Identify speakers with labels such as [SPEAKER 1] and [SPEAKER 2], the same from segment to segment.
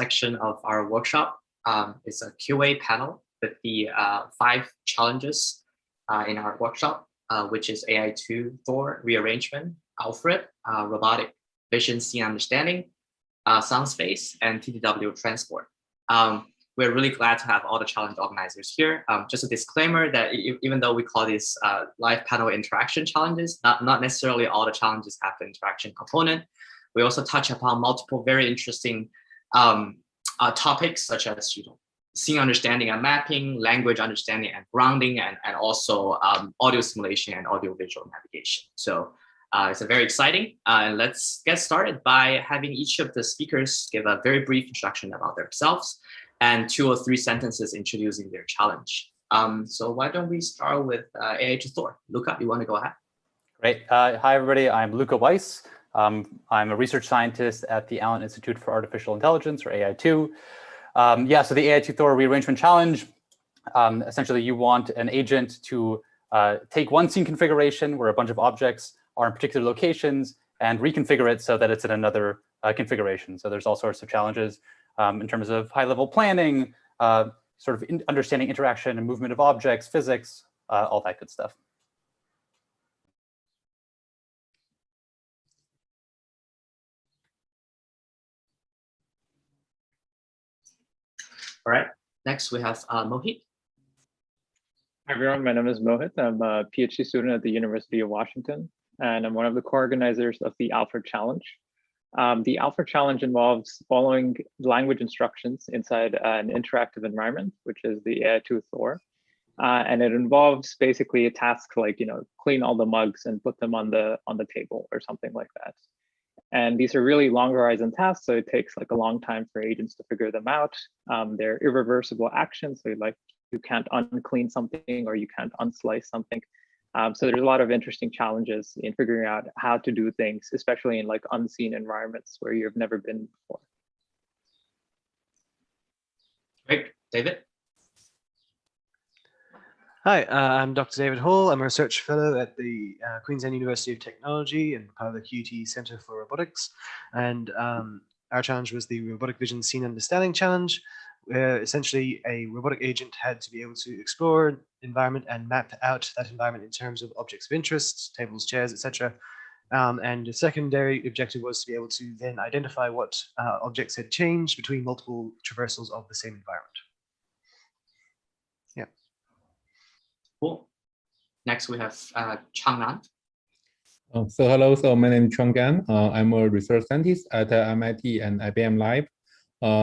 [SPEAKER 1] section of our workshop. It's a QA panel with the 5 challenges in our workshop, which is AI2 Thor rearrangement, Alfred, robotic vision scene understanding, sound space, and TDW transport. We're really glad to have all the challenge organizers here. Just a disclaimer that even though we call these live panel interaction challenges, not necessarily all the challenges have the interaction component. We also touch upon multiple very interesting topics such as scene understanding and mapping, language understanding and grounding, and also audio simulation and audio-visual navigation. So it's a very exciting. And let's get started by having each of the speakers give a very brief introduction about themselves and 2 or 3 sentences introducing their challenge. So why don't we start with AI2 Thor? Luca, you want to go ahead? Great.
[SPEAKER 2] Hi, everybody. I'm Luca Weihs. I'm a research scientist at the Allen Institute for Artificial Intelligence, or AI2. So the AI2 Thor rearrangement challenge, essentially you want an agent to take one scene configuration where a bunch of objects are in particular locations and reconfigure it so that it's in another configuration. So there's all sorts of challenges in terms of high-level planning, sort of understanding interaction and movement of objects, physics, all that good stuff.
[SPEAKER 1] All right, next we have Mohit.
[SPEAKER 3] Hi everyone, my name is Mohit. I'm a PhD student at the University of Washington, and I'm one of the co-organizers of the Alfred Challenge. The Alfred Challenge involves following language instructions inside an interactive environment, which is the AI2 Thor. And it involves basically a task like, clean all the mugs and put them on the table or something like that. And these are really long horizon tasks, so it takes like a long time for agents to figure them out. They're irreversible actions, so you can't unclean something or you can't unslice something. So there's a lot of interesting challenges in figuring out how to do things, especially in like unseen environments where you've never been before.
[SPEAKER 1] Great, David.
[SPEAKER 4] Hi, I'm Dr. David Hall. I'm a research fellow at the Queensland University of Technology and part of the QT Center for Robotics. And our challenge was the Robotic Vision Scene Understanding Challenge, where essentially a robotic agent had to be able to explore an environment and map out that environment in terms of objects of interest, tables, chairs, etc. And the secondary objective was to be able to then identify what objects had changed between multiple traversals of the same environment. Yeah.
[SPEAKER 1] Cool. Next we have Changan.
[SPEAKER 5] So hello, my name is Chuang Gan. I'm a research scientist at MIT and IBM Lab.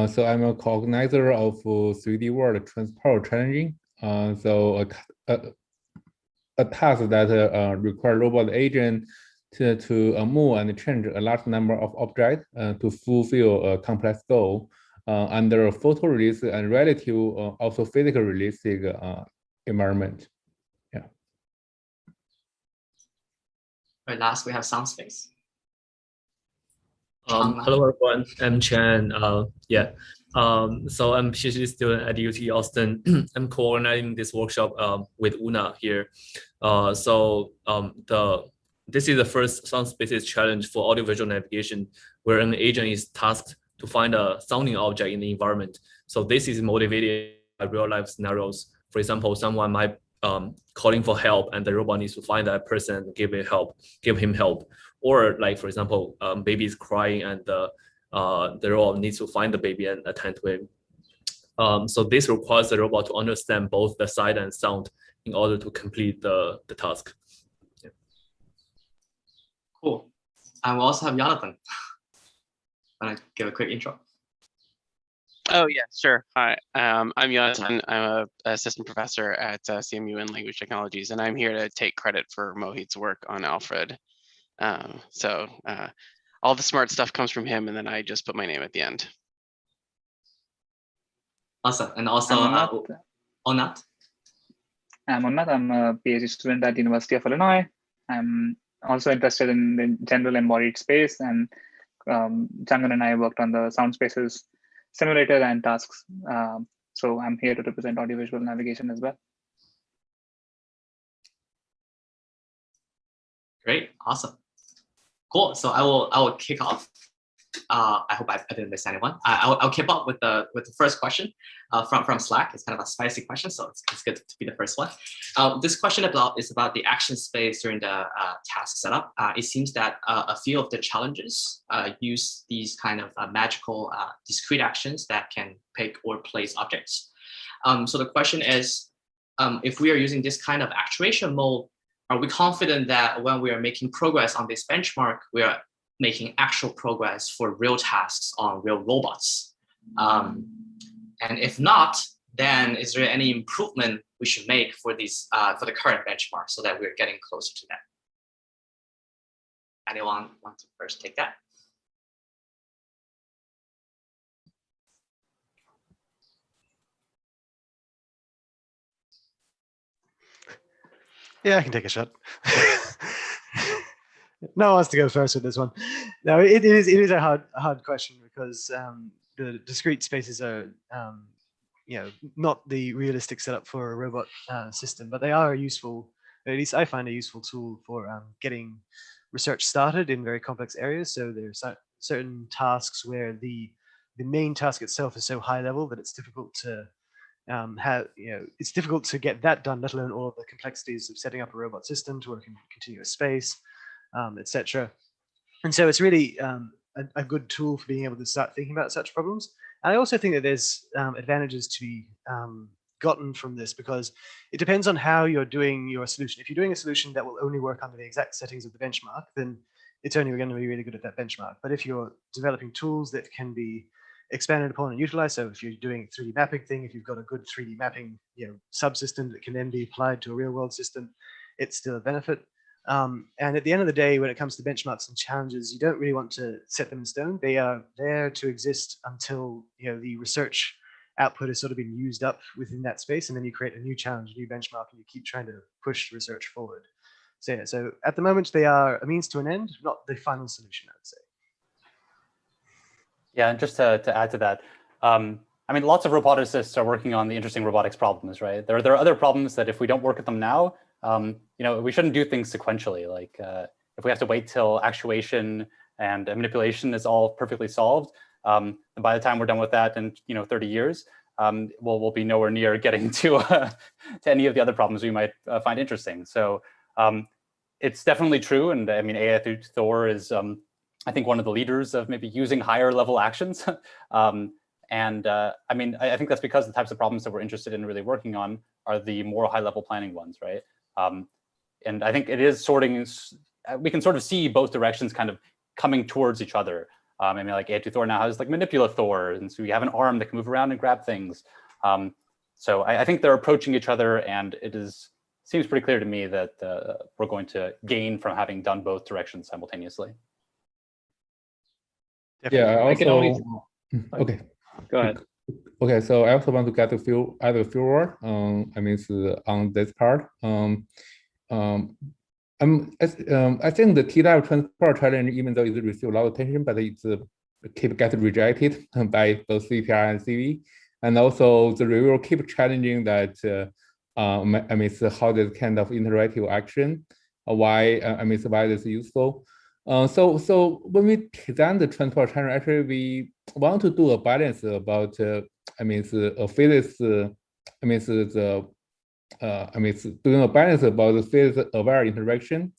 [SPEAKER 5] So I'm a co-organizer of 3D World Transport Challenging. So a task that requires robot agent to move and change a large number of objects to fulfill a complex goal under photorealistic and relative also physical realistic environment. Yeah.
[SPEAKER 1] Right, last we have sound space.
[SPEAKER 6] Hello everyone, I'm Chen. So I'm a PhD student at UT Austin. I'm coordinating this workshop with Una here. This is the first sound spaces challenge for audiovisual navigation, where an agent is tasked to find a sounding object in the environment. So this is motivated by real life scenarios. For example, someone might calling for help, and the robot needs to find that person and give him help. Or like, for example, baby is crying and the robot needs to find the baby and attend to him. So this requires the robot to understand both the sight and sound in order to complete the task. Yeah.
[SPEAKER 1] Cool. And we also have Yonatan. Want to give a quick intro?
[SPEAKER 7] Oh yeah, sure. Hi, I'm Yonatan. I'm an assistant professor at CMU in Language Technologies, and I'm here to take credit for Mohit's work on Alfred. All the smart stuff comes from him, and then I just put my name at the end.
[SPEAKER 1] Awesome. And also Unnat.
[SPEAKER 8] I'm Unnat. I'm a PhD student at the University of Illinois. I'm also interested in the general embodied space, and Changan and I worked on the sound spaces simulator and tasks. So I'm here to represent audiovisual navigation as well.
[SPEAKER 1] Great, awesome. Cool, so I will kick off. I hope I didn't miss anyone. I'll keep up with the first question from Slack. It's kind of a spicy question, so it's good to be the first one. This question is about the action space during the task setup. It seems that a few of the challenges use these kind of magical discrete actions that can pick or place objects. So the question is, if we are using this kind of actuation mode, are we confident that when we are making progress on this benchmark, we are making actual progress for real tasks on real robots? And if not, then is there any improvement we should make for these for the current benchmark so that we're getting closer to that? Anyone want to first take that?
[SPEAKER 4] Yeah, I can take a shot. No one wants to go first with this one. No, it is a hard question because the discrete spaces are not the realistic setup for a robot system, but they are useful. At least I find a useful tool for getting research started in very complex areas. So there's certain tasks where the main task itself is so high level that it's difficult to it's difficult to get that done, let alone all of the complexities of setting up a robot system to work in continuous space, etc. And so it's really a good tool for being able to start thinking about such problems. And I also think that there's advantages to be gotten from this, because it depends on how you're doing your solution. If you're doing a solution that will only work under the exact settings of the benchmark, then it's only going to be really good at that benchmark. But if you're developing tools that can be expanded upon and utilized, so if you're doing a 3D mapping thing, if you've got a good 3D mapping subsystem that can then be applied to a real world system, it's still a benefit. And at the end of the day, when it comes to benchmarks and challenges, you don't really want to set them in stone. They are there to exist until the research output has sort of been used up within that space, and then you create a new challenge, a new benchmark, and you keep trying to push research forward. So yeah, so at the moment they are a means to an end, not the final solution, I would say. Yeah, and just to add to that, I mean, lots of roboticists are working on the interesting robotics problems, right? There are other problems that if we don't work at them now, we shouldn't do things sequentially. Like if we have to wait till actuation and manipulation is all perfectly solved, and by the time we're done with that in 30 years, we'll be nowhere near getting to any of the other problems we might find interesting. So it's definitely true, and I mean, AI Thor is I think one of the leaders of maybe using higher level actions. I mean, I think that's because the types of problems that we're interested in really working on are the more high level planning ones, right? And I think it is sorting, we can sort of see both directions kind of coming towards each other. I mean, like AI Thor now has like Manipula Thor, and so you have an arm that can move around and grab things. So I think they're approaching each other, and seems pretty clear to me that we're going to gain from having done both directions simultaneously.
[SPEAKER 5] Definitely. Yeah, I also, okay.
[SPEAKER 3] Go ahead.
[SPEAKER 5] Okay, so I also want to add a few words. I mean, on this part. I think the TW transport challenge, even though it received a lot of attention, but it's keep getting rejected by both CVPR and CV, and also the reviewer keep challenging that. I mean, how this kind of interactive action, why this is useful. So when we design the transport channel, actually we want to do a balance about physics. Doing a balance about the physics-aware interaction,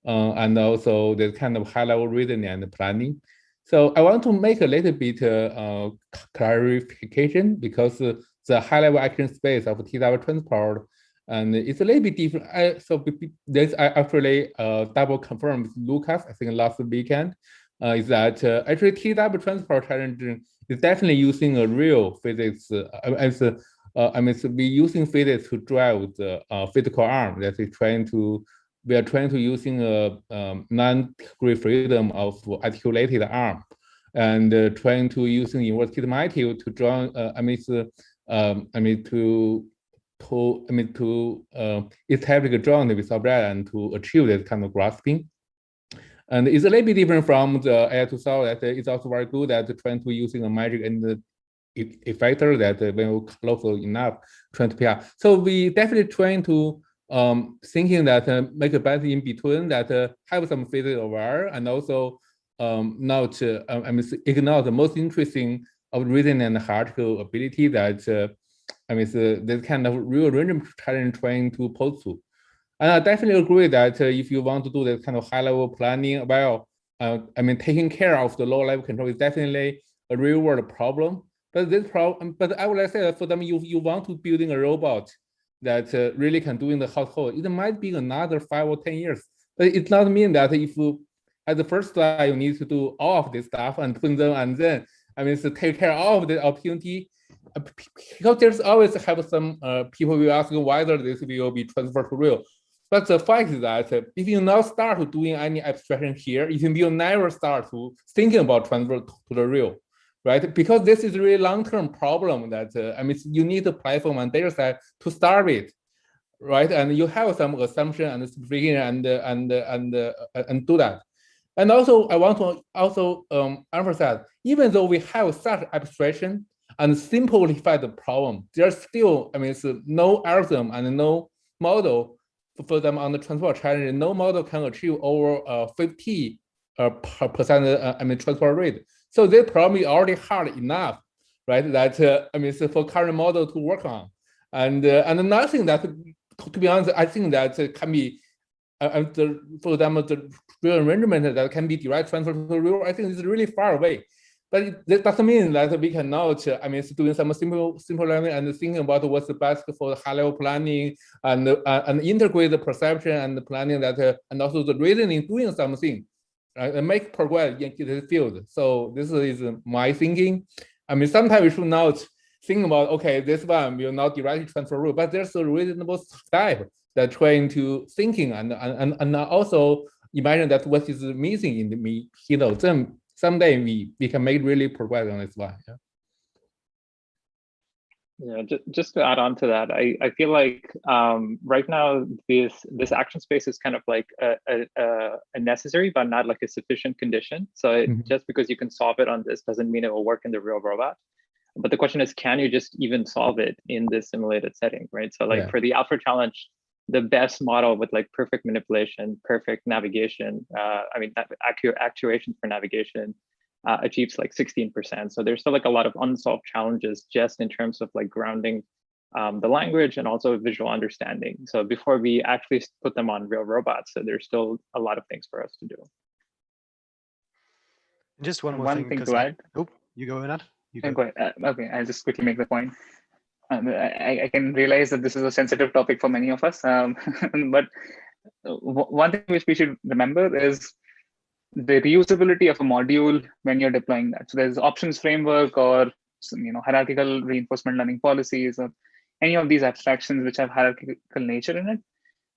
[SPEAKER 5] and also the kind of high-level reasoning and planning. So I want to make a little bit clarification, because the high-level action space of TW transport, and it's a little bit different. So this I actually double confirmed with Lucas, I think last weekend, is that actually TW transport challenge is definitely using a real physics we're using physics to drive the physical arm that we are trying to using a non-degree freedom of articulated arm, and trying to using inverse kinematic to draw to establish a joint with object and to achieve that kind of grasping. And it's a little bit different from the AI 2000 that is also very good at trying to using a magic and the effector that when we close enough trying to PR. So we definitely trying to thinking that make a balance in between that have some physics aware and also not ignore the most interesting of reasoning and hierarchical ability that this kind of real random challenge trying to pose to. And I definitely agree that if you want to do that kind of high-level planning, well, taking care of the low-level control is definitely a real-world problem. But this problem, but I would say that for them, you want to building a robot that really can do in the household, it might be another 5 or 10 years. But it doesn't mean that if you, at the first slide, you need to do all of this stuff and put them, and then to take care of the opportunity. Because there's always have some people will ask whether this will be transferred to real. But the fact is that if you now start doing any abstraction here, you will never start to thinking about transfer to the real, right? Because this is a really long-term problem that you need a platform and data set to start with, right? And you have some assumption and specification and do that. And also, I want to also emphasize, even though we have such abstraction and simplify the problem, there's still no algorithm and no model for them on the transport challenge. No model can achieve over 50% transport rate. So this problem is already hard enough, right? That so for current model to work on, and nothing that, to be honest, I think that can be for them the real arrangement that can be direct transfer to the real. I think is really far away. But that doesn't mean that we cannot, doing some simple learning and thinking about what's the best for the high-level planning and integrate the perception and the planning that, and also the reasoning doing something, right, and make progress in the field. So this is my thinking. Sometimes we should not think about, okay, this one will not directly transfer rule, but there's a reasonable step that trying to thinking and also imagine that what is missing in the then someday we can make really progress on this one.
[SPEAKER 3] Yeah, just to add on to that, I feel like right now this action space is kind of like a necessary but not like a sufficient condition. So just because you can solve it on this doesn't mean it will work in the real robot. But the question is, can you just even solve it in this simulated setting, right? So like for the alpha challenge, the best model with like perfect manipulation, perfect navigation, actuation for navigation achieves like 16%. So there's still like a lot of unsolved challenges just in terms of like grounding the language and also visual understanding. So before we actually put them on real robots, so there's still a lot of things for us to do.
[SPEAKER 4] Just one more thing
[SPEAKER 8] to add.
[SPEAKER 4] Oh, you go, Unnat.
[SPEAKER 8] Okay, I'll just quickly make the point. I can realize that this is a sensitive topic for many of us, but one thing which we should remember is the reusability of a module when you're deploying that. So there's options framework or hierarchical reinforcement learning policies or any of these abstractions which have hierarchical nature in it.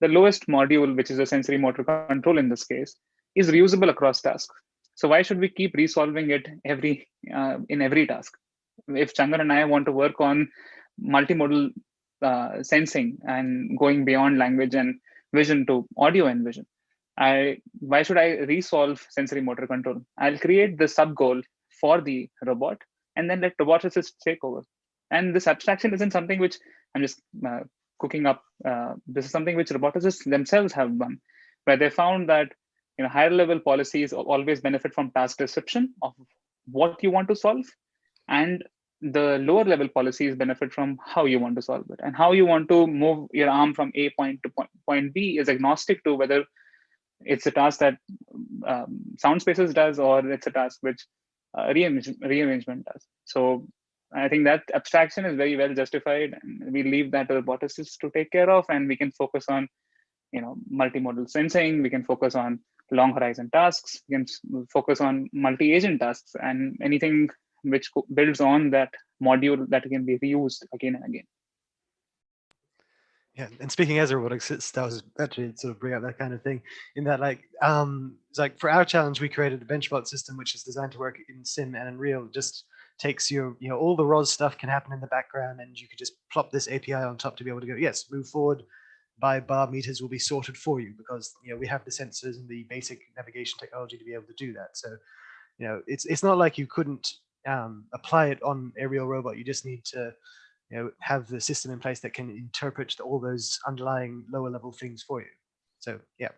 [SPEAKER 8] The lowest module, which is a sensory motor control in this case, is reusable across tasks. So why should we keep resolving it in every task? If Changan and I want to work on multimodal sensing and going beyond language and vision to audio and vision, why should I resolve sensory motor control? I'll create the sub goal for the robot and then let roboticists take over. And this abstraction isn't something which I'm just cooking up. This is something which roboticists themselves have done, where they found that higher level policies always benefit from task description of what you want to solve, and the lower level policies benefit from how you want to solve it. And how you want to move your arm from A point to point B is agnostic to whether it's a task that sound spaces does or it's a task which rearrangement does. So I think that abstraction is very well justified, and we leave that to roboticists to take care of, and we can focus on multimodal sensing. We can focus on long horizon tasks. We can focus on multi-agent tasks and anything which builds on that module that can be reused again and again.
[SPEAKER 4] Yeah, and speaking as a roboticist, that was actually sort of bring up that kind of thing. In that, it's like for our challenge, we created a benchbot system which is designed to work in sim and in real. Just takes your, all the ROS stuff can happen in the background, and you could just plop this API on top to be able to go, yes, move forward by bar meters will be sorted for you, because we have the sensors and the basic navigation technology to be able to do that. So it's not like you couldn't apply it on a real robot. You just need to have the system in place that can interpret all those underlying lower level things for you. So yeah.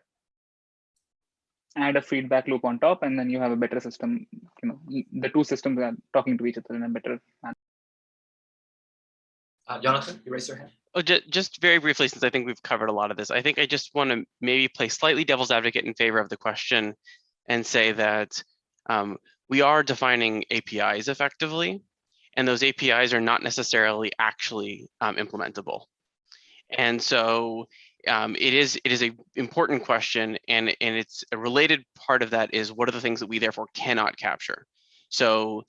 [SPEAKER 8] add a feedback loop on top, and then you have a better system. The two systems are talking to each other in a better manner.
[SPEAKER 1] Yonatan, you raised your hand.
[SPEAKER 7] Oh, just very briefly, since I think we've covered a lot of this, I think I just want to maybe play slightly devil's advocate in favor of the question and say that we are defining APIs effectively, and those APIs are not necessarily actually implementable. And so it is an important question, and it's a related part of that is what are the things that we therefore cannot capture. So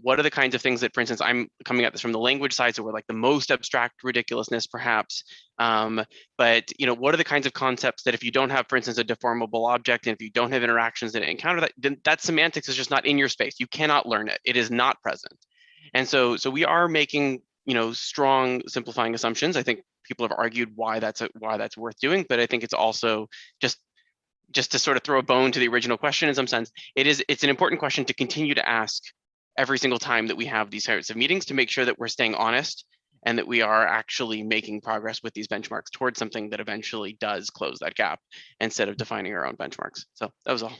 [SPEAKER 7] what are the kinds of things that, for instance, I'm coming at this from the language side, so we're like the most abstract ridiculousness perhaps, but what are the kinds of concepts that if you don't have, for instance, a deformable object, and if you don't have interactions that encounter that, then that semantics is just not in your space. You cannot learn it. It is not present. And so we are making strong simplifying assumptions. I think people have argued why that's worth doing, but I think it's also just to sort of throw a bone to the original question in some sense, it's an important question to continue to ask every single time that we have these types of meetings, to make sure that we're staying honest and that we are actually making progress with these benchmarks towards something that eventually does close that gap instead of defining our own benchmarks. So that was all.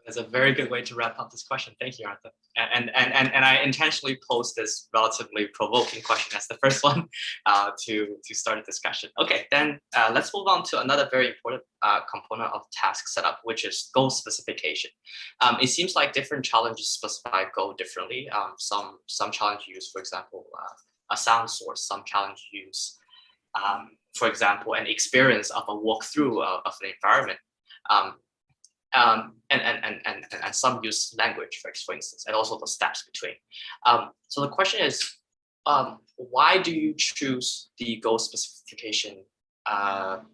[SPEAKER 1] That's a very good way to wrap up this question. Thank you, Arthur. And I intentionally posed this relatively provoking question as the first one to start a discussion. Okay, then let's move on to another very important component of task setup, which is goal specification. It seems like different challenges specify goal differently. Some challenge use, for example, a sound source. Some challenge use, for example, an experience of a walkthrough of an environment. And some use language, for instance, and also the steps between. So the question is, why do you choose the goal specification that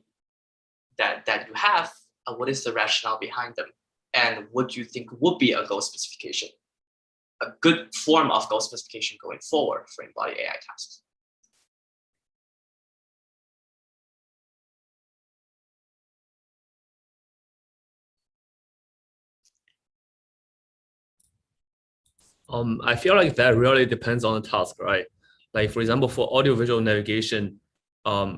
[SPEAKER 1] you have? What is the rationale behind them? And what do you think would be a goal specification, a good form of goal specification going forward for embodied AI tasks?
[SPEAKER 6] I feel like that really depends on the task, right? Like, for example, for audiovisual navigation, I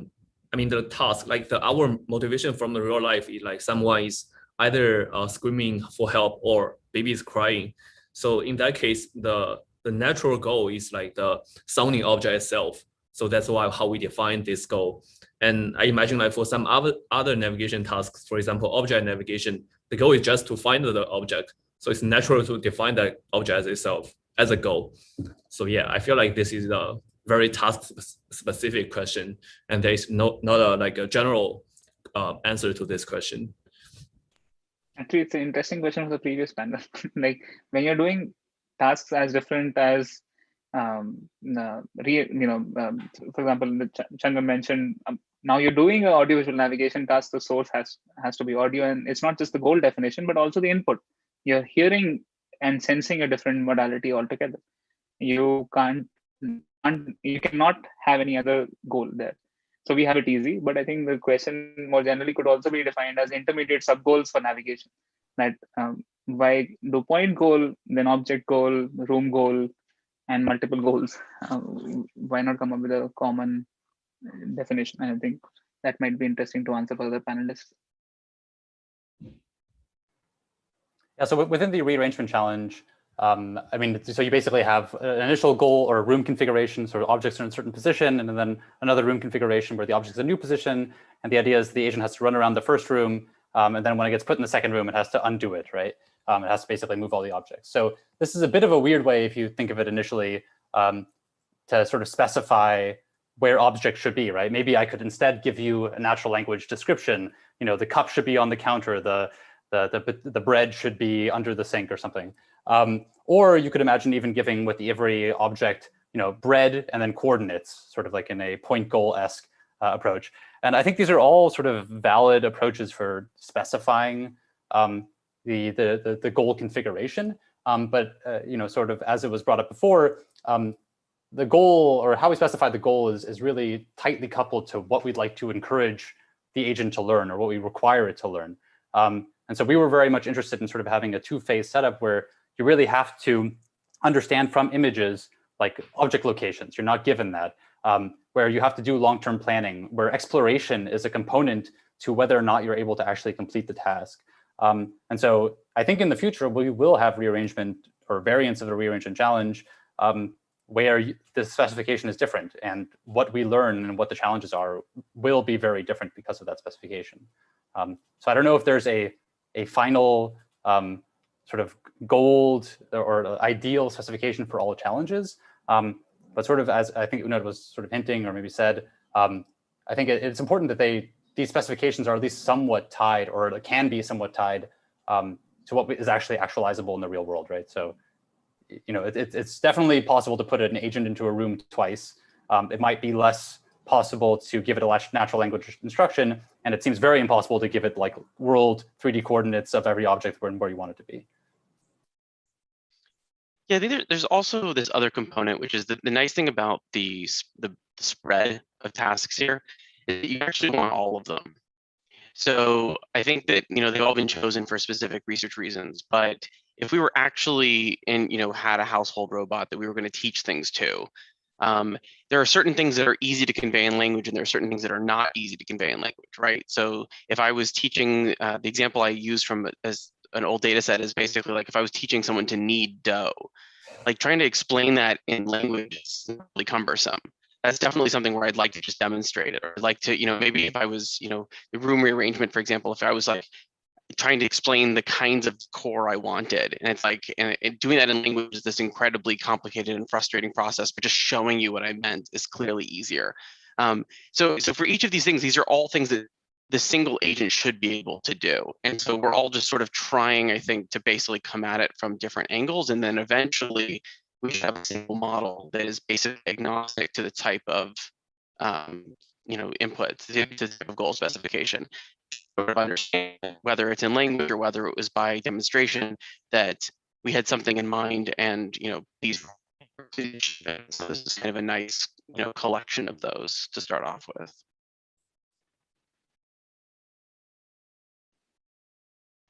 [SPEAKER 6] mean, the task, like our motivation from the real life is like someone is either screaming for help or baby is crying. So in that case, the natural goal is like the sounding object itself. So that's why how we define this goal. And I imagine like for some other navigation tasks, for example, object navigation, the goal is just to find the object. So it's natural to define that object itself as a goal. So yeah, I feel like this is a very task specific question, and there is not a general answer to this question.
[SPEAKER 8] Actually, it's an interesting question from the previous panel. Like when you're doing tasks as different as, for example, Changan mentioned, now you're doing an audiovisual navigation task, the source has to be audio, and it's not just the goal definition, but also the input. You're hearing and sensing a different modality altogether. You cannot have any other goal there. So we have it easy, but I think the question more generally could also be defined as intermediate sub goals for navigation. That why do point goal, then object goal, room goal, and multiple goals? Why not come up with a common definition? And I think that might be interesting to answer for the panelists.
[SPEAKER 2] Yeah, so within the rearrangement challenge, I mean, so you basically have an initial goal or room configuration, so objects are in a certain position, and then another room configuration where the object's in a new position. And the idea is the agent has to run around the first room, and then when it gets put in the second room, it has to undo it, right? It has to basically move all the objects. So this is a bit of a weird way, if you think of it initially, to sort of specify where objects should be, right? Maybe I could instead give you a natural language description. You know, the cup should be on the counter, the bread should be under the sink or something. Or you could imagine even giving with every object, bread and then coordinates, sort of like in a point goal-esque approach. And I think these are all sort of valid approaches for specifying the goal configuration. But sort of as it was brought up before, the goal, or how we specify the goal, is really tightly coupled to what we'd like to encourage the agent to learn, or what we require it to learn. And so we were very much interested in sort of having a two-phase setup where you really have to understand from images like object locations. You're not given that, where you have to do long-term planning, where exploration is a component to whether or not you're able to actually complete the task. And so I think in the future, we will have rearrangement or variants of the rearrangement challenge where the specification is different, and what we learn and what the challenges are will be very different because of that specification. So I don't know if there's a final sort of gold or ideal specification for all challenges, but sort of as I think Unnat was sort of hinting or maybe said, I think it's important that these specifications are at least somewhat tied, or can be somewhat tied to what is actually actualizable in the real world, right? So, you know, it's definitely possible to put an agent into a room twice. It might be less possible to give it a natural language instruction, and it seems very impossible to give it like world 3D coordinates of every object where you want it to be.
[SPEAKER 7] Yeah, I think there's also this other component, which is the nice thing about the spread of tasks here is that you actually want all of them. So I think that, you know, they've all been chosen for specific research reasons, but if we were actually had a household robot that we were going to teach things to, there are certain things that are easy to convey in language, and there are certain things that are not easy to convey in language, right? So if I was teaching, the example I use from as an old data set is basically like if I was teaching someone to knead dough, like trying to explain that in language is really cumbersome. That's definitely something where I'd like to just demonstrate it, or I'd like to, maybe if I was, the room rearrangement, for example, if I was like trying to explain the kinds of core I wanted, and it's like, and doing that in language is this incredibly complicated and frustrating process, but just showing you what I meant is clearly easier. So for each of these things, these are all things that the single agent should be able to do. And so we're all just sort of trying, I think, to basically come at it from different angles, and then eventually we should have a single model that is basically agnostic to the type of inputs, the type of goal specification. Sort of understand whether it's in language or whether it was by demonstration that we had something in mind, and these. So this is kind of a nice collection of those to start off with.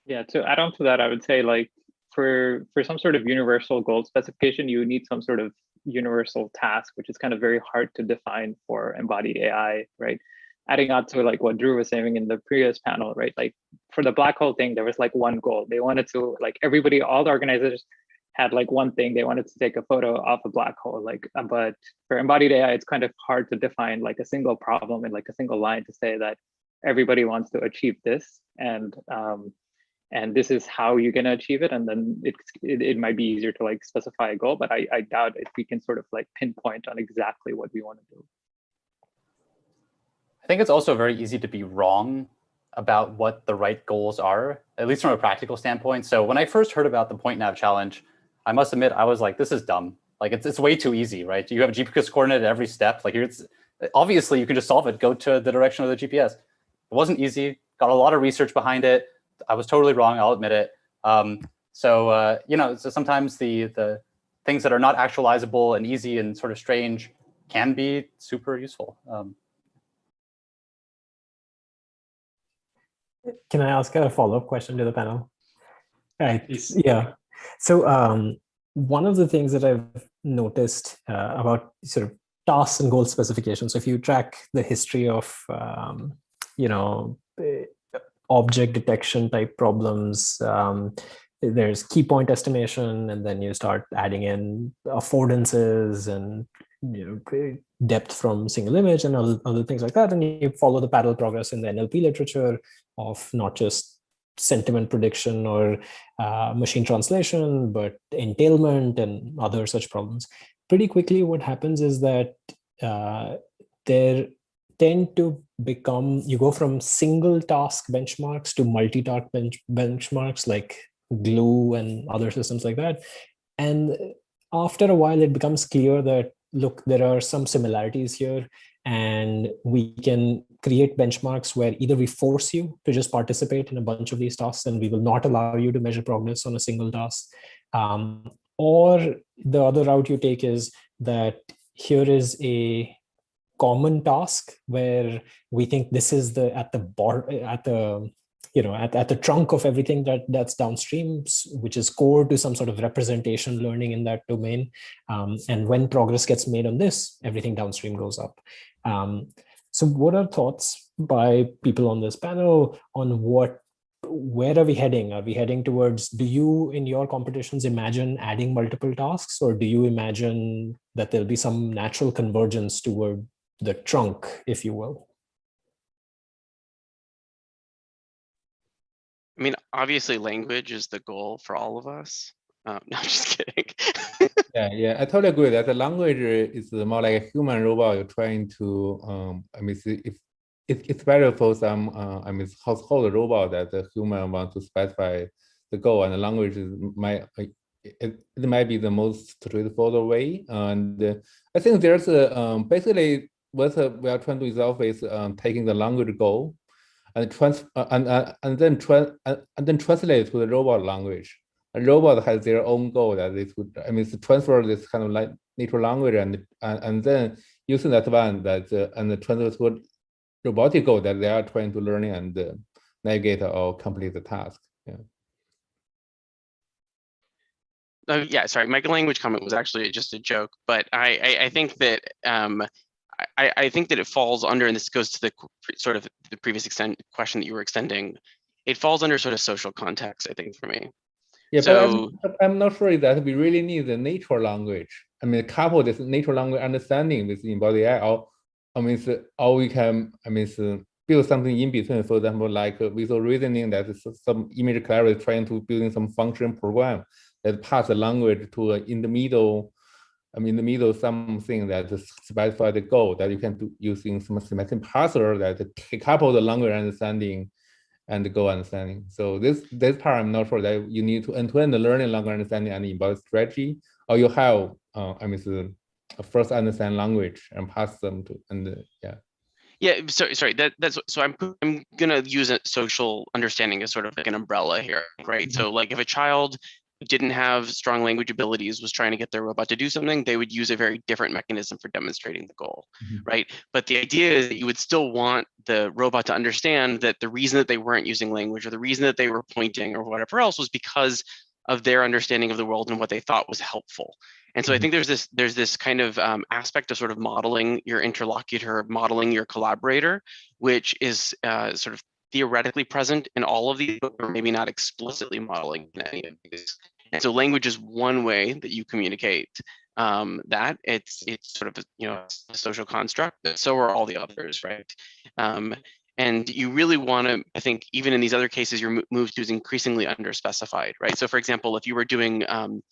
[SPEAKER 3] Yeah, to add on to that, I would say like for some sort of universal goal specification, you need some sort of universal task, which is kind of very hard to define for embodied AI, right? Adding on to like what Dhruv was saying in the previous panel, right? Like for the black hole thing, there was like one goal. They wanted to, like everybody, all the organizers had like one thing. They wanted to take a photo of a black hole, but for embodied AI, it's kind of hard to define like a single problem in like a single line to say that everybody wants to achieve this. And this is how you're going to achieve it. And then it might be easier to like specify a goal, but I doubt if we can sort of like pinpoint on exactly what we want to do.
[SPEAKER 2] I think it's also very easy to be wrong about what the right goals are, at least from a practical standpoint. So when I first heard about the point nav challenge, I must admit, I was like, this is dumb. Like it's way too easy, right? You have a GPS coordinate at every step. Like obviously you can just solve it, go to the direction of the GPS. It wasn't easy, got a lot of research behind it. I was totally wrong, I'll admit it. So sometimes the things that are not actualizable and easy and sort of strange can be super useful.
[SPEAKER 9] Can I ask a follow-up question to the panel? Right. Yeah. So one of the things that I've noticed about sort of tasks and goal specifications, so if you track the history of, object detection type problems, there's key point estimation, and then you start adding in affordances and depth from single image and other things like that. And you follow the parallel progress in the NLP literature of not just sentiment prediction or machine translation, but entailment and other such problems. Pretty quickly, what happens is that there tend to become, you go from single task benchmarks to multi-task benchmarks like Glue and other systems like that. And after a while, it becomes clear that, look, there are some similarities here, and we can create benchmarks where either we force you to just participate in a bunch of these tasks and we will not allow you to measure progress on a single task. Or the other route you take is that here is a common task where we think this is at the trunk of everything that's downstream, which is core to some sort of representation learning in that domain. And when progress gets made on this, everything downstream goes up. So what are thoughts by people on this panel on where are we heading? Are we heading towards, do you in your competitions imagine adding multiple tasks, or do you imagine that there'll be some natural convergence toward the trunk, if you will?
[SPEAKER 7] I mean, obviously language is the goal for all of us. No, I'm just kidding.
[SPEAKER 5] Yeah, I totally agree that the language is more like a human robot. You're trying to, I mean, if it's better for some, I mean, household robot that the human wants to specify the goal, and the language it might be the most straightforward way. And I think there's basically what we are trying to resolve is taking the language goal and then translate to the robot language. A robot has their own goal that it would, I mean, to transfer this kind of like natural language and then using that one and transfer to robotic goal that they are trying to learn and navigate or complete the task. Yeah.
[SPEAKER 7] Yeah, sorry, my language comment was actually just a joke, but I think that I think that it falls under, and this goes to the sort of the previous question that you were extending. It falls under sort of social context, I think, for me.
[SPEAKER 5] Yeah,
[SPEAKER 7] so,
[SPEAKER 5] but I'm not sure that we really need the natural language. I mean, couple this natural language understanding with embodied AI, or we can, build something in between. For example, like visual reasoning, that is some image clarity, trying to building some function program that pass the language to in the middle something that specify the goal that you can do using some semantic parser that couple the language understanding and the goal understanding. So this part, I'm not sure that you need to end-to-end learning language understanding and embodied strategy, or you have first understand language and pass them to yeah.
[SPEAKER 7] Yeah, sorry. So I'm gonna use a social understanding as sort of like an umbrella here, right? Mm-hmm. So like if a child didn't have strong language abilities, was trying to get their robot to do something, they would use a very different mechanism for demonstrating the goal, right? But the idea is that you would still want the robot to understand that the reason that they weren't using language, or the reason that they were pointing or whatever else, was because of their understanding of the world and what they thought was helpful. And so I think there's this kind of aspect of sort of modeling your interlocutor, modeling your collaborator, which is sort of theoretically present in all of these, but maybe not explicitly modeling in any of these. And so language is one way that you communicate that. It's sort of a social construct, but so are all the others, right? And you really want to, I think, even in these other cases, your move to is increasingly underspecified, right? So for example, if you were doing, I'm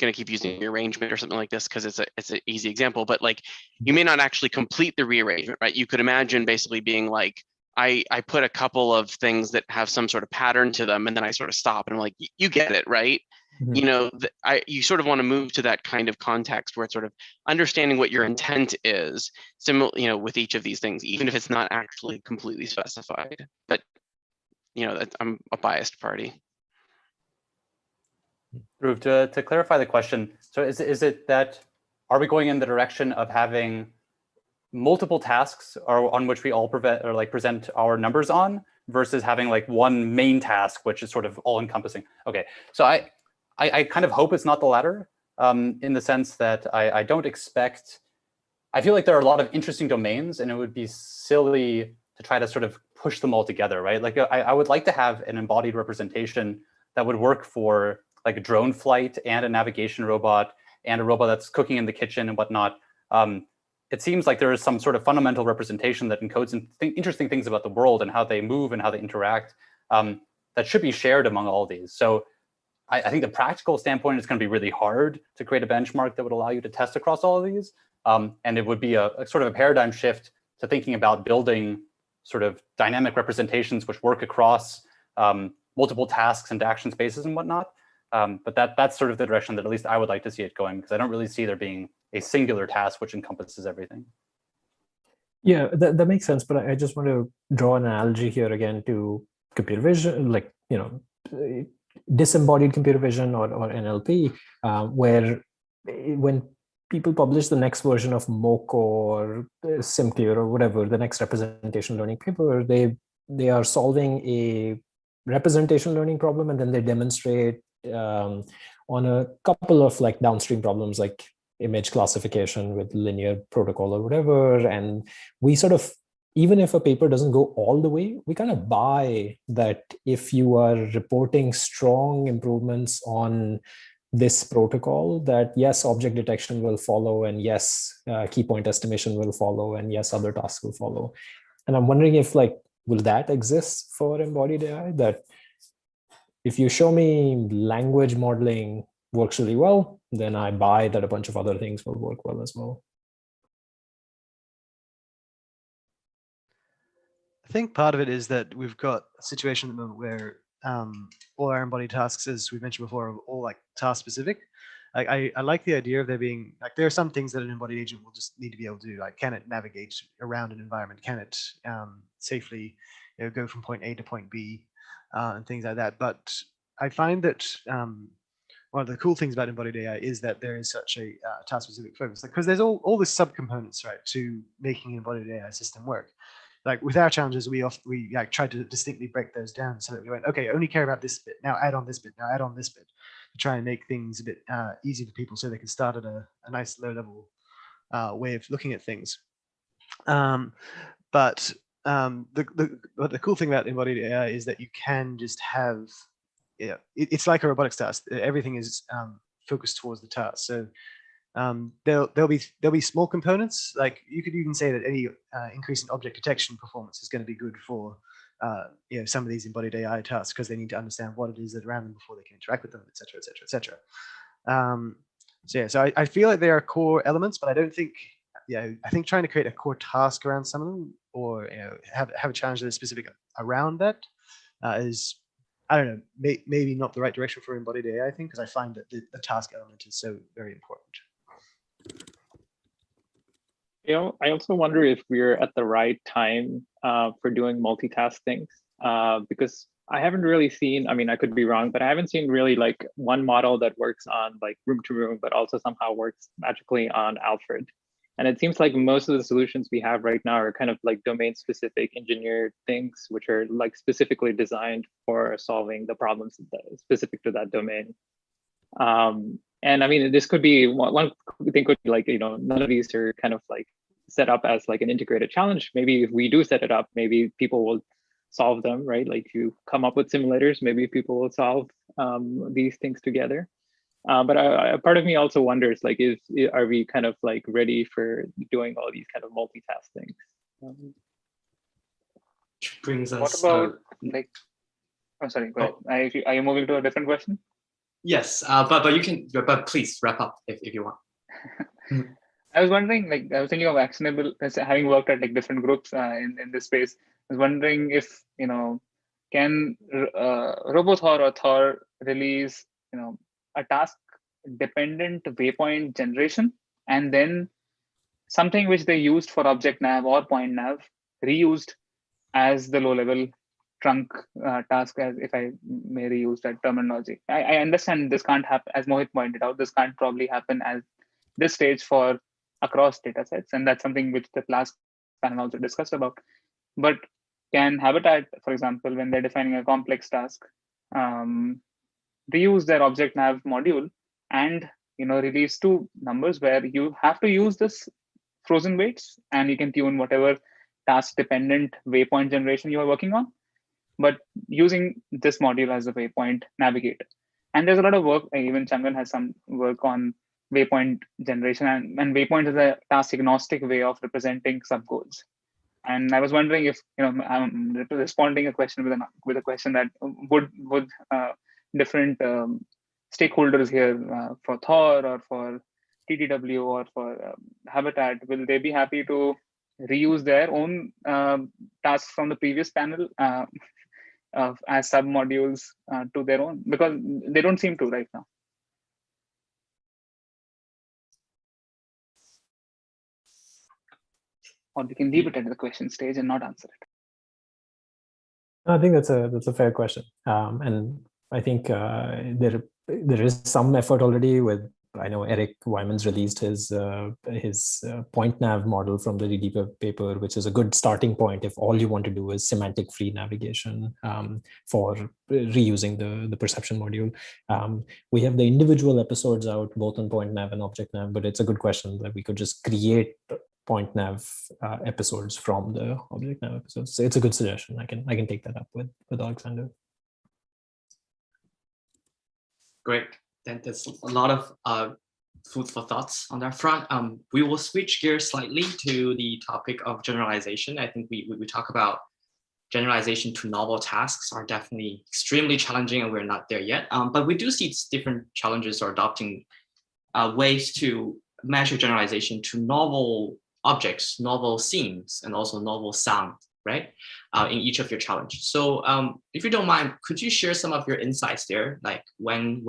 [SPEAKER 7] going to keep using rearrangement or something like this because it's an easy example, but like you may not actually complete the rearrangement, right? You could imagine basically being like, I put a couple of things that have some sort of pattern to them, and then I sort of stop and I'm like, you get it, right? You sort of want to move to that kind of context where it's sort of understanding what your intent is, similar, with each of these things, even if it's not actually completely specified. But I'm a biased party.
[SPEAKER 2] Dhruv, to clarify the question, so is it that, are we going in the direction of having multiple tasks on which we all present our numbers on, versus having like one main task, which is sort of all encompassing? Okay, so I kind of hope it's not the latter, in the sense that I don't expect, I feel like there are a lot of interesting domains, and it would be silly to try to sort of push them all together, right? Like I would like to have an embodied representation that would work for like a drone flight and a navigation robot and a robot that's cooking in the kitchen and whatnot. It seems like there is some sort of fundamental representation that encodes interesting things about the world and how they move and how they interact, that should be shared among all these. So I think the practical standpoint is going to be really hard to create a benchmark that would allow you to test across all of these. And it would be a sort of a paradigm shift to thinking about building sort of dynamic representations which work across multiple tasks and action spaces and whatnot. But that's sort of the direction that at least I would like to see it going, because I don't really see there being a singular task which encompasses everything.
[SPEAKER 9] Yeah, that makes sense. But I just want to draw an analogy here again to computer vision, like, disembodied computer vision or NLP, where when people publish the next version of MOOC or SimClear or whatever, the next representation learning paper, they are solving a representation learning problem, and then they demonstrate on a couple of like downstream problems like image classification with linear protocol or whatever. And we sort of even if a paper doesn't go all the way, we kind of buy that if you are reporting strong improvements on this protocol, that yes, object detection will follow, and yes, key point estimation will follow, and yes, other tasks will follow. And I'm wondering if will that exist for embodied AI, that if you show me language modeling works really well, then I buy that a bunch of other things will work well as well.
[SPEAKER 4] I think part of it is that we've got a situation at the moment where all our embodied tasks, as we mentioned before, are all task specific. I like the idea of there being there are some things that an embodied agent will just need to be able to do. Can it navigate around an environment? Can it safely go from point A to point B and things like that? But I find that one of the cool things about embodied AI is that there is such a task-specific focus, because there's all the subcomponents, right, to making an embodied AI system work. With our challenges, we try to distinctly break those down so that we went, okay, only care about this bit. Now add on this bit. Now add on this bit, to try and make things a bit easy for people, so they can start at a nice low-level way of looking at things. But the cool thing about embodied AI is that you can just have, it's like a robotics task. Everything is focused towards the task. So there'll be small components. You could even say that any increase in object detection performance is going to be good for some of these embodied AI tasks, because they need to understand what it is that's around them before they can interact with them, et cetera, et cetera, et cetera. So I feel like there are core elements, but I don't think, I think trying to create a core task around some of them, or have a challenge that is specific around that is, I don't know, maybe not the right direction for embodied AI, I think, because I find that the task element is so very important.
[SPEAKER 3] I also wonder if we're at the right time for doing multitask things, because I haven't really seen, I could be wrong, but I haven't seen really one model that works on room to room, but also somehow works magically on Alfred. And it seems like most of the solutions we have right now are kind of domain specific engineered things, which are specifically designed for solving the problems specific to that domain. And this could be one thing, could be none of these are kind of set up as an integrated challenge. Maybe if we do set it up, maybe people will solve them, right? If you come up with simulators, maybe people will solve these things together. But a part of me also wonders, are we kind of ready for doing all these kind of multitask things?
[SPEAKER 1] Which brings us.
[SPEAKER 8] What about oh, sorry, go ahead. Are you moving to a different question?
[SPEAKER 1] Yes, but you can, but please wrap up if you want.
[SPEAKER 8] I was wondering, I was thinking of actionable, having worked at different groups in this space. I was wondering if can RoboThor or Thor release a task dependent waypoint generation, and then something which they used for object nav or point nav reused as the low level trunk task, as if I may reuse that terminology. I understand this can't happen, as Mohit pointed out, this can't probably happen at this stage for across data sets, and that's something which the last panel also discussed about. But can Habitat, for example, when they're defining a complex task, reuse their object nav module and release two numbers where you have to use this frozen weights, and you can tune whatever task dependent waypoint generation you are working on, but using this module as a waypoint navigator. And there's a lot of work, even Changan has some work on waypoint generation, and waypoint is a task agnostic way of representing subgoals. And I was wondering if I'm responding a question with a question that would different stakeholders here for Thor or for TTW or for Habitat, will they be happy to reuse their own tasks from the previous panel as sub-modules to their own? Because they don't seem to right now. Or we can leave it at the question stage and not answer it.
[SPEAKER 9] I think that's a fair question, and I think there is some effort already with. I know Eric Wyman's released his point nav model from the DD paper, which is a good starting point if all you want to do is semantic free navigation for reusing the perception module. We have the individual episodes out both on point nav and object nav, but it's a good question that we could just create point nav episodes from the object nav episodes. So it's a good suggestion. I can take that up with Alexander.
[SPEAKER 1] Great. Then there's a lot of food for thoughts on that front. We will switch gears slightly to the topic of generalization. I think we talk about generalization to novel tasks are definitely extremely challenging, and we're not there yet. But we do see different challenges or adopting ways to measure generalization to novel objects, novel scenes, and also novel sound, right? In each of your challenges. So if you don't mind, could you share some of your insights there? Like when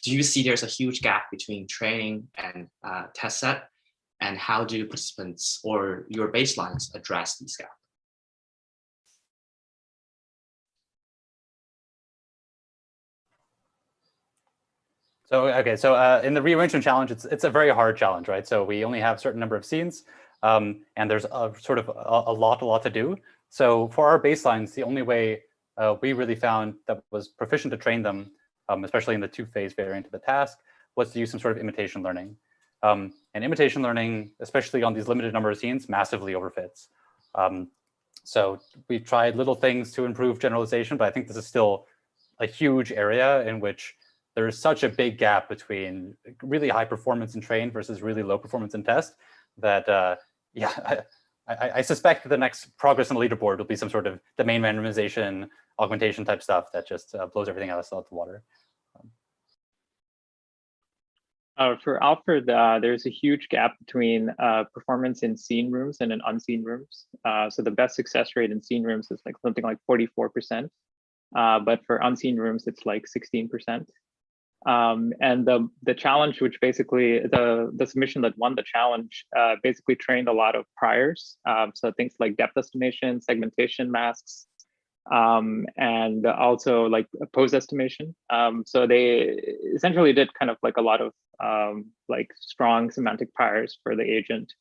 [SPEAKER 1] do you see there's a huge gap between training and test set, and how do participants or your baselines address these gaps?
[SPEAKER 2] So, okay, so in the rearrangement challenge, it's a very hard challenge, right? So we only have a certain number of scenes, and there's a sort of a lot to do. So for our baselines, the only way we really found that was proficient to train them, especially in the two-phase variant of the task, was to use some sort of imitation learning. And imitation learning, especially on these limited number of scenes, massively overfits. So we tried little things to improve generalization, but I think this is still a huge area in which there is such a big gap between really high performance in train versus really low performance in test that, yeah, I suspect the next progress on the leaderboard will be some sort of domain randomization, augmentation type stuff that just blows everything out of the water.
[SPEAKER 3] For Alfred, there's a huge gap between performance in scene rooms and in unseen rooms. So the best success rate in scene rooms is like something like 44%. But for unseen rooms, it's like 16%. And the challenge, which basically the submission that won the challenge, basically trained a lot of priors. So things like depth estimation, segmentation masks, and also like pose estimation. So they essentially did kind of like a lot of like strong semantic priors for the agent.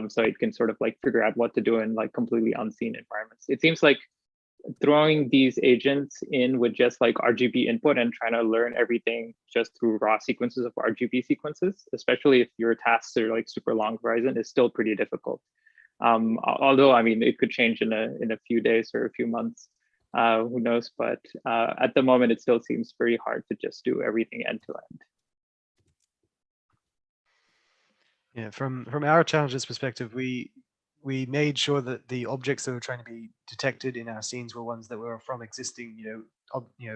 [SPEAKER 3] So it can sort of like figure out what to do in like completely unseen environments. It seems like throwing these agents in with just like RGB input and trying to learn everything just through raw sequences of RGB sequences, especially if your tasks are like super long horizon, is still pretty difficult. Although, I mean, it could change in a few days or a few months, who knows, but at the moment, it still seems very hard to just do everything end to end.
[SPEAKER 4] Yeah, from our challenges perspective, we made sure that the objects that were trying to be detected in our scenes were ones that were from existing,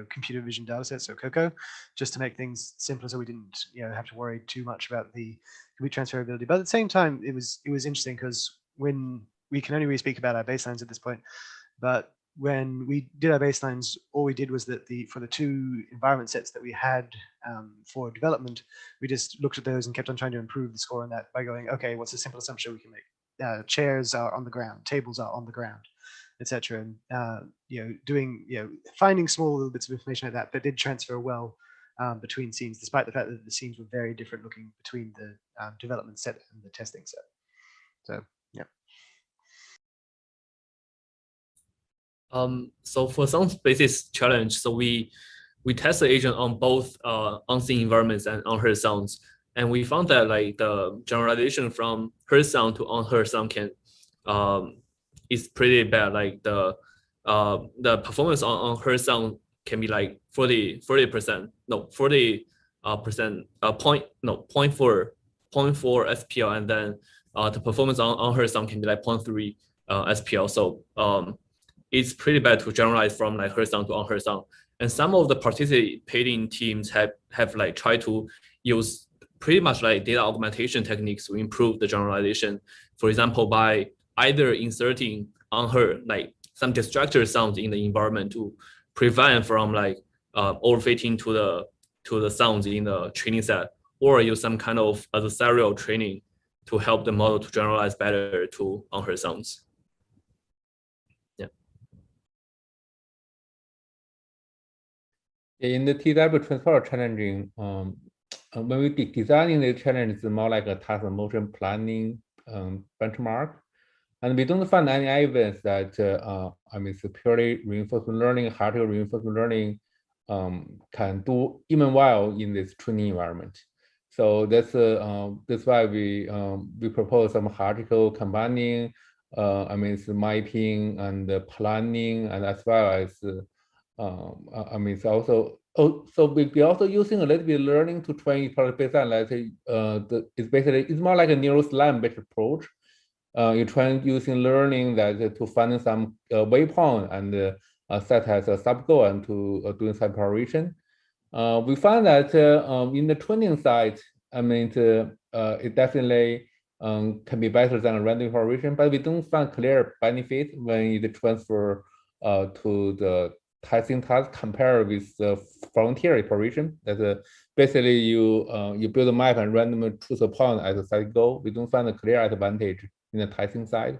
[SPEAKER 4] computer vision data sets, so COCO, just to make things simpler, so we didn't, have to worry too much about the complete transferability. But at the same time, it was interesting because when we can only really speak about our baselines at this point, but when we did our baselines, all we did was that for the two environment sets that we had for development, we just looked at those and kept on trying to improve the score on that by going, okay, what's a simple assumption we can make? Chairs are on the ground, tables are on the ground, etc. And finding small little bits of information like that, but did transfer well between scenes, despite the fact that the scenes were very different looking between the development set and the testing set. So yeah.
[SPEAKER 6] So for some basis challenge, so we test the agent on both unseen environments and unheard sounds. And we found that like the generalization from heard sound to unheard sound is pretty bad. Like the performance on unheard sound can be like 40%, no 40%, 0.4 SPL, and then the performance on unheard sound can be like 0.3 SPL. So it's pretty bad to generalize from like heard sound to unheard sound. And some of the participating teams have like tried to use pretty much like data augmentation techniques to improve the generalization. For example, by either inserting unheard, like some distractor sounds in the environment to prevent from like overfitting to the sounds in the training set, or use some kind of adversarial training to help the model to generalize better to unheard sounds. Yeah.
[SPEAKER 5] In the TW transfer challenging, when we designing the challenge, it's more like a task motion planning benchmark, and we don't find any evidence that it's purely reinforcement learning, hardware reinforcement learning can do even well in this training environment. So that's why we propose some hierarchical combining. I mean, it's mapping and planning, and as well as I mean, it's also so we also using a little bit of learning to train intelligent baseline. Let's say it's more like a neural slam based approach. You try using learning that to find some waypoint and set as a sub goal and to doing some preparation. We find that in the training side, I mean, it definitely can be better than a random preparation, but we don't find clear benefit when it transfer to the testing task compared with the frontier preparation. That basically you build a map and randomly choose a point as a set goal. We don't find a clear advantage in the testing side.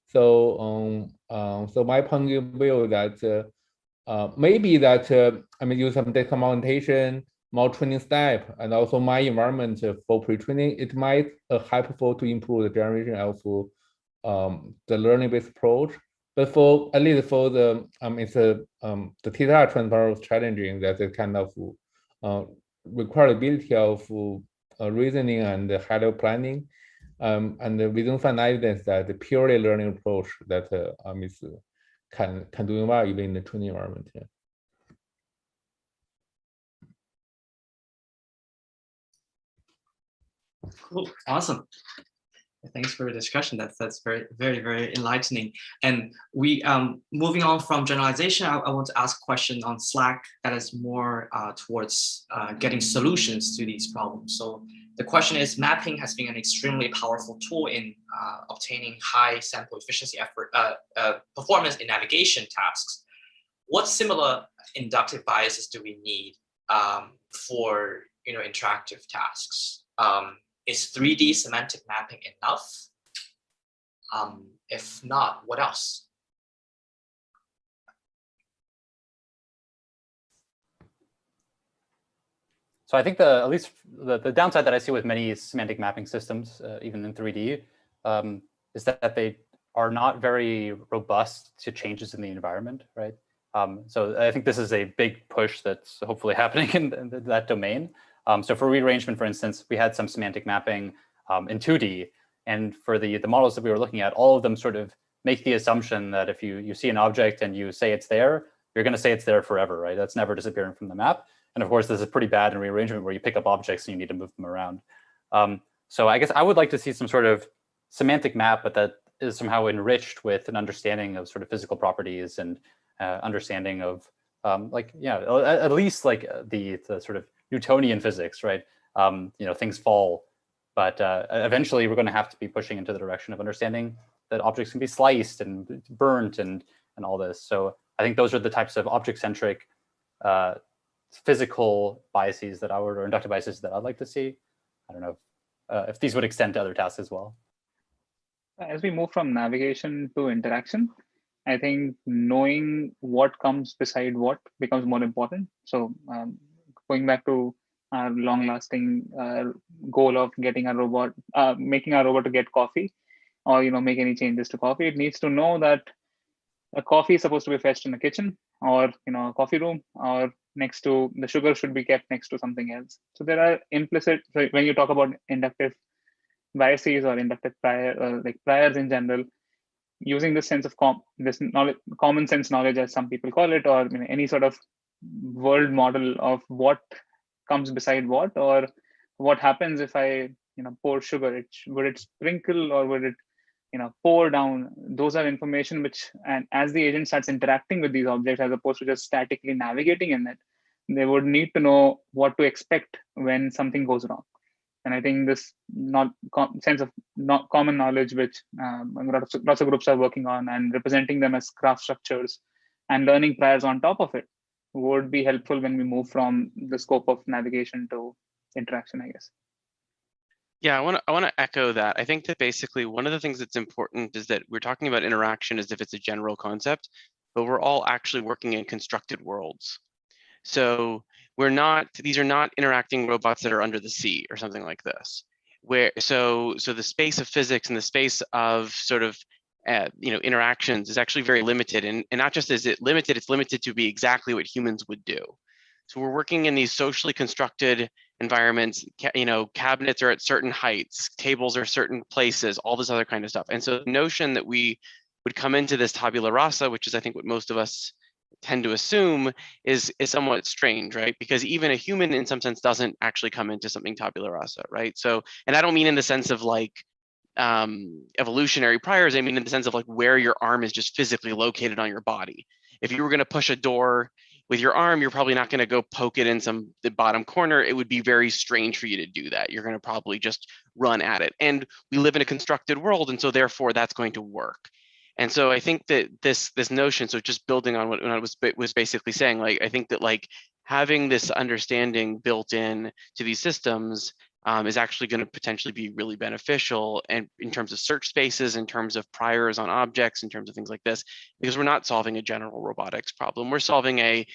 [SPEAKER 5] So so my point of view that maybe that I mean use some data augmentation, more training step, and also my environment for pre-training, it might helpful to improve the generation of the learning-based approach. But for at least for the it's the theta transfer was challenging. That's a kind of requirability of reasoning and high-level planning. And we don't find evidence that the purely learning approach that is can do well even in the training environment. Yeah.
[SPEAKER 1] Cool, awesome. Thanks for the discussion. That's very enlightening. And we moving on from generalization, I want to ask a question on Slack that is more towards getting solutions to these problems. So the question is, mapping has been an extremely powerful tool in obtaining high sample efficiency performance in navigation tasks. What similar inductive biases do we need for interactive tasks? Is 3D semantic mapping enough? If not, what else?
[SPEAKER 2] So I think at least the downside that I see with many semantic mapping systems, even in 3D, is that they are not very robust to changes in the environment, right? So I think this is a big push that's hopefully happening in that domain. So for rearrangement, for instance, we had some semantic mapping in 2D, and for the models that we were looking at, all of them sort of make the assumption that if you see an object and you say it's there, you're going to say it's there forever, right? That's never disappearing from the map. And of course, this is pretty bad in rearrangement where you pick up objects and you need to move them around. So I guess I would like to see some sort of semantic map, but that is somehow enriched with an understanding of sort of physical properties and understanding of at least like the sort of Newtonian physics, right? Things fall, but eventually we're going to have to be pushing into the direction of understanding that objects can be sliced and burnt and all this. So I think those are the types of object-centric physical biases or inductive biases that I'd like to see. I don't know if these would extend to other tasks as well.
[SPEAKER 8] As we move from navigation to interaction, I think knowing what comes beside what becomes more important. So going back to our long-lasting goal of getting a robot, making our robot to get coffee, or make any changes to coffee, it needs to know that a coffee is supposed to be fetched in the kitchen, or a coffee room, or next to the sugar should be kept next to something else. So there are implicit, when you talk about inductive biases or inductive priors in general, using this sense of common sense knowledge, as some people call it, or any sort of world model of what comes beside what, or what happens if I pour sugar. Would it sprinkle or would it pour down? Those are information which, and as the agent starts interacting with these objects as opposed to just statically navigating in it, they would need to know what to expect when something goes wrong. And I think this sense of common knowledge, which lots of groups are working on, and representing them as graph structures and learning priors on top of it, would be helpful when we move from the scope of navigation to interaction, I guess.
[SPEAKER 7] Yeah, I want to echo that. I think that basically one of the things that's important is that we're talking about interaction as if it's a general concept, but we're all actually working in constructed worlds. So these are not interacting robots that are under the sea or something like this. So the space of physics and the space of sort of interactions is actually very limited, and not just is it limited, it's limited to be exactly what humans would do. So we're working in these socially constructed environments, cabinets are at certain heights, tables are certain places, all this other kind of stuff. And so the notion that we would come into this tabula rasa, which is I think what most of us tend to assume, is somewhat strange, right? Because even a human in some sense doesn't actually come into something tabula rasa, right? So, and I don't mean in the sense of like evolutionary priors, I mean in the sense of like where your arm is just physically located on your body. If you were going to push a door with your arm, you're probably not going to go poke it in the bottom corner. It would be very strange for you to do that. You're going to probably just run at it. And we live in a constructed world, and so therefore that's going to work. And so I think that this notion, so just building on what I was basically saying, like I think that like having this understanding built in to these systems is actually going to potentially be really beneficial, and in terms of search spaces, in terms of priors on objects, in terms of things like this, because we're not solving a general robotics problem. We're solving a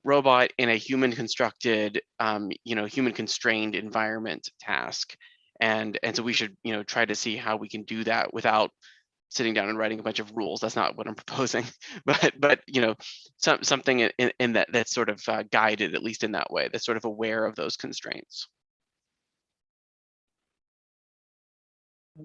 [SPEAKER 7] robot in a human constructed, human constrained environment task, and so we should try to see how we can do that without sitting down and writing a bunch of rules. That's not what I'm proposing, but something in that's sort of guided, at least in that way, that's sort of aware of those constraints.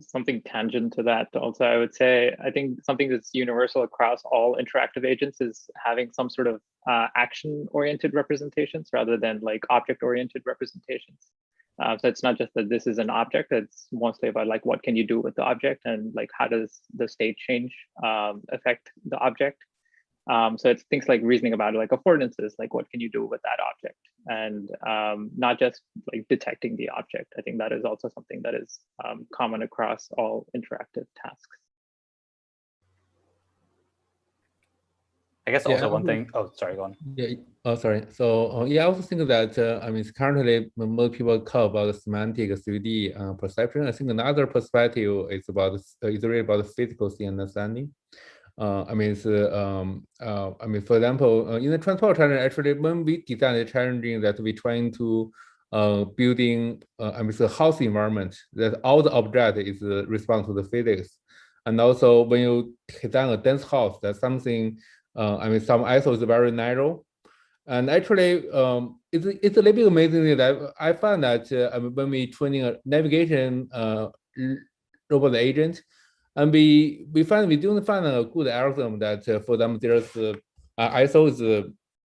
[SPEAKER 3] Something tangent to that also, I would say, I think something that's universal across all interactive agents is having some sort of action-oriented representations rather than like object-oriented representations. So it's not just that this is an object, it's mostly about like what can you do with the object and like how does the state change affect the object. So it's things like reasoning about like affordances, like what can you do with that object, and not just like detecting the object. I think that is also something that is common across all interactive tasks.
[SPEAKER 2] I guess also one thing. Oh, sorry, go on.
[SPEAKER 5] Yeah. Oh, sorry. So yeah, I also think that I mean, currently when most people talk about semantic 3D perception, I think another perspective is about is really about physical thing understanding. I mean, for example, in the transport challenge, actually, when we design the challenging that we're trying to building, the house environment, that all the object is respond to the physics, and also when you design a dense house, that's something. Some ISO is very narrow, and actually, it's a little bit amazing that I found that when we training a navigation robot agent, and we don't find a good algorithm that for them there's ISO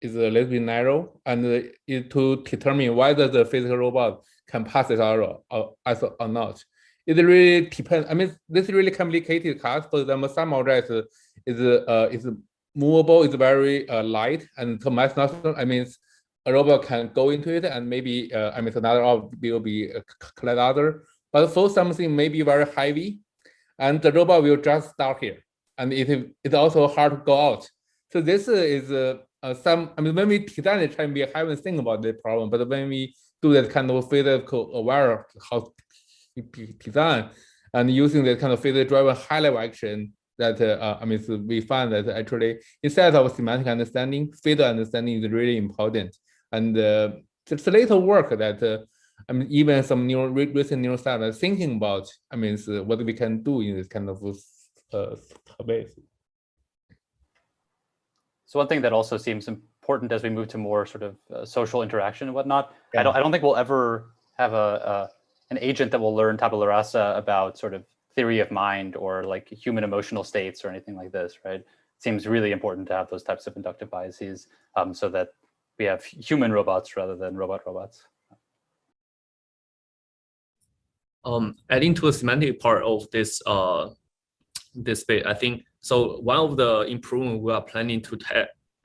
[SPEAKER 5] is a little bit narrow, and to determine whether the physical robot can pass it ISO or not. It really depends. I mean, this is really complicated task. For example, some objects is movable, is very light, and to mass not. I mean, a robot can go into it, and maybe another object will be collect other. But for something maybe very heavy, and the robot will just start here, and it's also hard to go out. So this is when we design it, we haven't think about the problem, but when we do that kind of physical aware how design and using that kind of physical driven high level action, that so we find that actually instead of semantic understanding, physical understanding is really important, and it's a little work that even some recent neuroscience are thinking about. What we can do in this kind of space.
[SPEAKER 2] So one thing that also seems important as we move to more sort of social interaction and whatnot,
[SPEAKER 5] yeah.
[SPEAKER 2] I don't think we'll ever have an agent that will learn tabula rasa about sort of theory of mind or like human emotional states or anything like this, right? It seems really important to have those types of inductive biases so that we have human robots rather than robots.
[SPEAKER 6] Adding to the semantic part of this space, I think so. One of the improvements we are planning to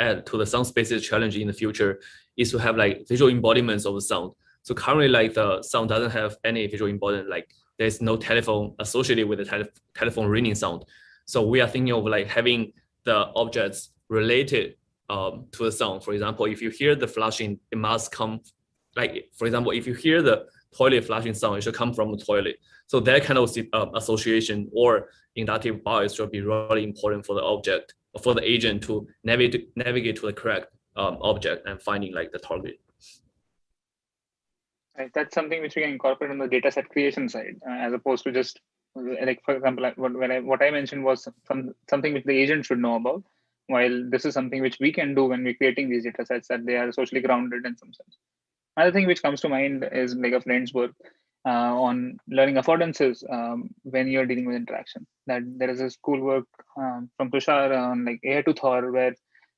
[SPEAKER 6] add to the sound spaces challenge in the future is to have like visual embodiments of the sound. So currently, like the sound doesn't have any visual embodiment. Like there's no telephone associated with the telephone ringing sound. So we are thinking of like having the objects related to the sound. For example, if you hear the flushing, it must come. Like for example, if you hear the toilet flushing sound, it should come from the toilet. So that kind of association or inductive bias should be really important for the object, for the agent to navigate to the correct object and finding like the target.
[SPEAKER 8] Right, that's something which we can incorporate on the data set creation side, as opposed to just like, for example, like what I mentioned was something which the agent should know about, while this is something which we can do when we're creating these data sets, that they are socially grounded in some sense. Another thing which comes to mind is like a friend's work on learning affordances when you're dealing with interaction. That there is a schoolwork from Tushar on like AI to Thor where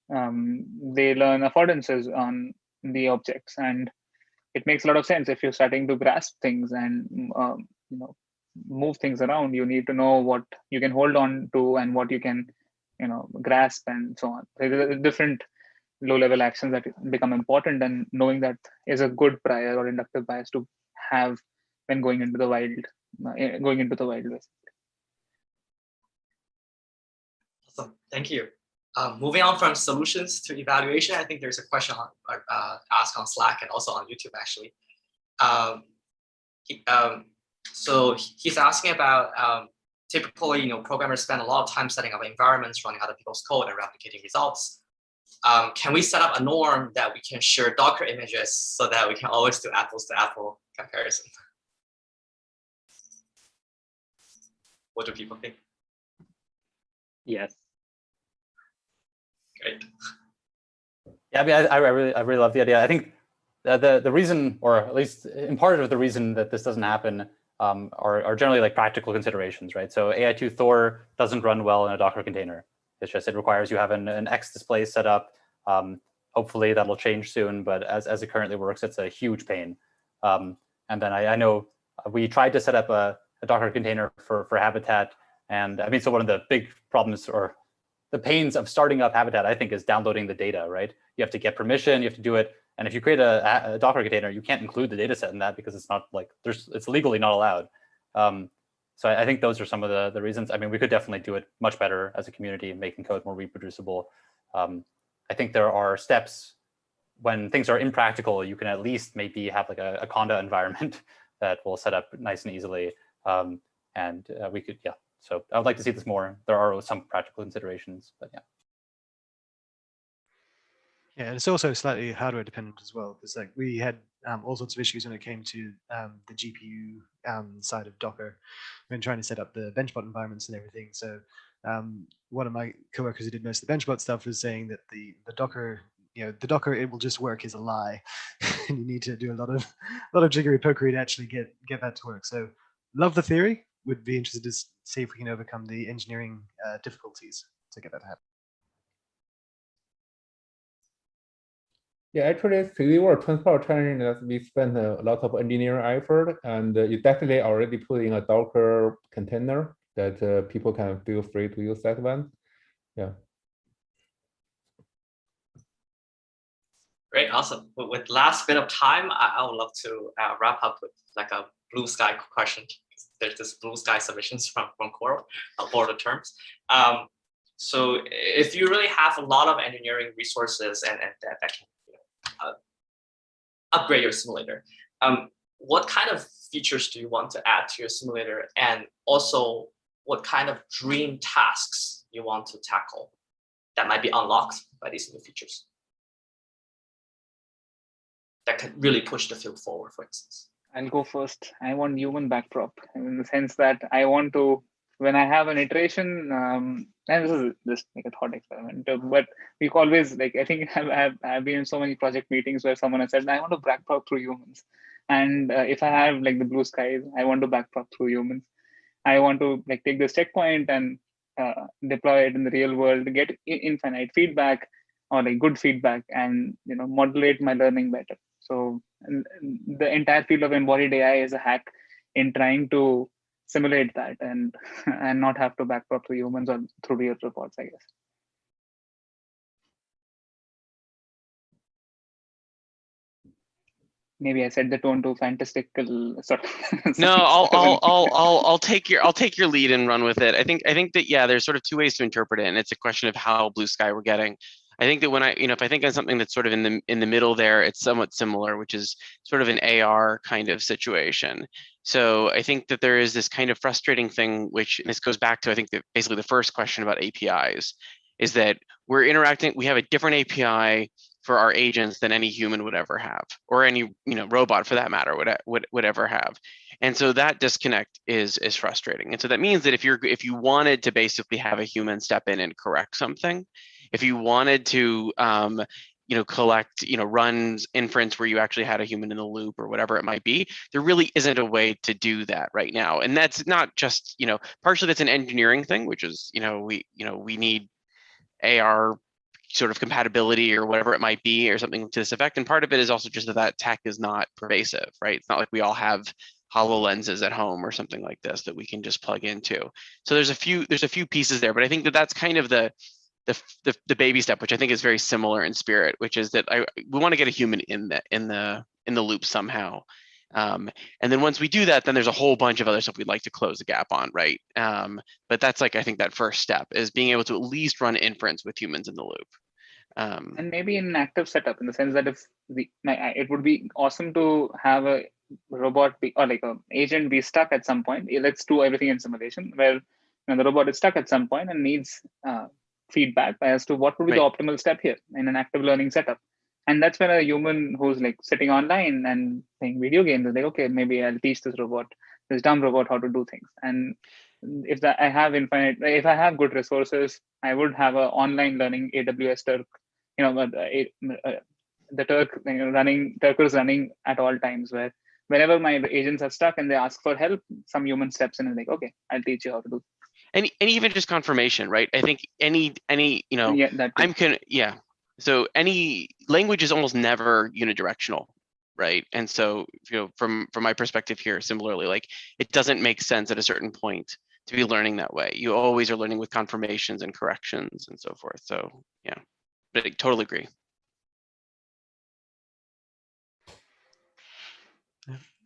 [SPEAKER 8] they learn affordances on the objects, and it makes a lot of sense. If you're starting to grasp things and move things around, you need to know what you can hold on to and what you can grasp and so on. There are different low-level actions that become important, and knowing that is a good prior or inductive bias to have when going into the wild, West.
[SPEAKER 1] Awesome, thank you. Moving on from solutions to evaluation, I think there's a question asked on Slack and also on YouTube actually. So he's asking about typically, programmers spend a lot of time setting up environments, running other people's code and replicating results. Can we set up a norm that we can share Docker images so that we can always do apples to apple comparison? What do people think?
[SPEAKER 3] Yes.
[SPEAKER 1] Great.
[SPEAKER 2] Yeah, I mean, I really love the idea. I think the reason, or at least in part of the reason that this doesn't happen are generally like practical considerations, right? So AI2 Thor doesn't run well in a Docker container. It's just, it requires you have an X display set up. Hopefully that'll change soon, but as it currently works, it's a huge pain. And then I know we tried to set up a Docker container for Habitat. And I mean, so one of the big problems or the pains of starting up Habitat, I think, is downloading the data, right? You have to get permission, you have to do it. And if you create a Docker container, you can't include the data set in that because it's not like, it's legally not allowed. So I think those are some of the reasons. I mean, we could definitely do it much better as a community, making code more reproducible. I think there are steps when things are impractical, you can at least maybe have like a Conda environment that will set up nice and easily. And we could, yeah. So I would like to see this more. There are some practical considerations, but yeah.
[SPEAKER 4] Yeah, and it's also slightly hardware dependent as well, because like we had all sorts of issues when it came to the GPU side of Docker when trying to set up the benchbot environments and everything. So one of my coworkers who did most of the benchbot stuff was saying that the Docker, the Docker it will just work is a lie, and you need to do a lot of jiggery pokery to actually get that to work. So love the theory. Would be interested to see if we can overcome the engineering difficulties to get that to happen.
[SPEAKER 5] Yeah, actually, CVPR transport challenge that we spent a lot of engineering effort, and you definitely already put in a Docker container that people can feel free to use that one. Yeah.
[SPEAKER 1] Great, awesome. With last bit of time, I would love to wrap up with like a blue sky question. There's this blue sky submissions from Coral, border terms. So if you really have a lot of engineering resources and that can upgrade your simulator, what kind of features do you want to add to your simulator? And also what kind of dream tasks you want to tackle that might be unlocked by these new features that can really push the field forward, for instance?
[SPEAKER 8] I'll go first. I want human backprop in the sense that I want to, when I have an iteration, and this is just like a thought experiment, but we always, like, I think I've been in so many project meetings where someone has said, I want to backprop through humans. And if I have like the blue skies, I want to backprop through humans. I want to like take this checkpoint and deploy it in the real world, get infinite feedback or like good feedback, and modulate my learning better. So the entire field of embodied AI is a hack in trying to simulate that and not have to backprop through humans or through real reports, I guess. Maybe I set the tone too fantastical. Sort of.
[SPEAKER 7] No, I'll take your lead and run with it. I think that, yeah, there's sort of two ways to interpret it, and it's a question of how blue sky we're getting. I think that when if I think of something that's sort of in the middle there, it's somewhat similar, which is sort of an AR kind of situation. So I think that there is this kind of frustrating thing, which, and this goes back to, I think, basically the first question about APIs, is that we're interacting, we have a different API for our agents than any human would ever have, or any robot for that matter would ever have. And so that disconnect is frustrating. And so that means that if you wanted to basically have a human step in and correct something, if you wanted to collect, runs inference where you actually had a human in the loop or whatever it might be. There really isn't a way to do that right now. And that's not just, partially that's an engineering thing, which is, we need AR sort of compatibility or whatever it might be or something to this effect. And part of it is also just that tech is not pervasive, right? It's not like we all have HoloLenses at home or something like this that we can just plug into. So there's a few pieces there, but I think that that's kind of the baby step, which I think is very similar in spirit, which is that we want to get a human in the loop somehow. And then once we do that, then there's a whole bunch of other stuff we'd like to close the gap on, right? But that's I think that first step is being able to at least run inference with humans in the loop.
[SPEAKER 8] And maybe in an active setup, in the sense that if it would be awesome to have a robot or like an agent be stuck at some point. Let's do everything in simulation where the robot is stuck at some point and needs feedback as to what would be the optimal step here in an active learning setup. And that's when a human who's like sitting online and playing video games is like, okay, maybe I'll teach this dumb robot how to do things. And if I have good resources, I would have an online learning AWS Turk, the Turk Turkers running at all times, where whenever my agents are stuck and they ask for help, some human steps in and like, okay, I'll teach you how to do.
[SPEAKER 7] And even just confirmation, right? I think any So any language is almost never unidirectional, right? And so from my perspective here, similarly, like it doesn't make sense at a certain point to be learning that way. You always are learning with confirmations and corrections and so forth. So yeah, but I totally agree.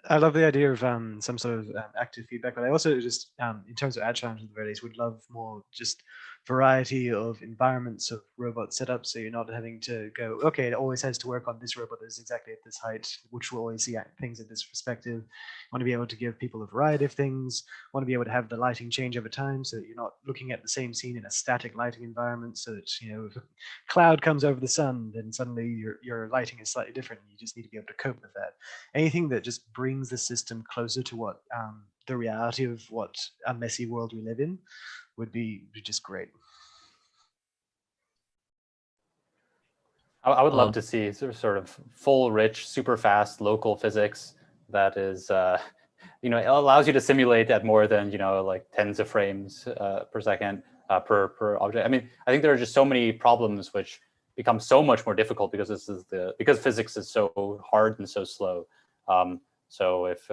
[SPEAKER 4] I love the idea of some sort of active feedback, but I also just, in terms of ad challenge at the very least, would love more just variety of environments of robot setups. So you're not having to go, okay, it always has to work on this robot that is exactly at this height, which will always see things at this perspective. You want to be able to give people a variety of things. You want to be able to have the lighting change over time so that you're not looking at the same scene in a static lighting environment, so that, if a cloud comes over the sun, then suddenly your lighting is slightly different. You just need to be able to cope with that. Anything that just brings the system closer to what the reality of what a messy world we live in would be just great.
[SPEAKER 2] I would love to see sort of full, rich, super fast local physics that is, it allows you to simulate at more than, like tens of frames per second per object. I mean, I think there are just so many problems which become so much more difficult because because physics is so hard and so slow. So if,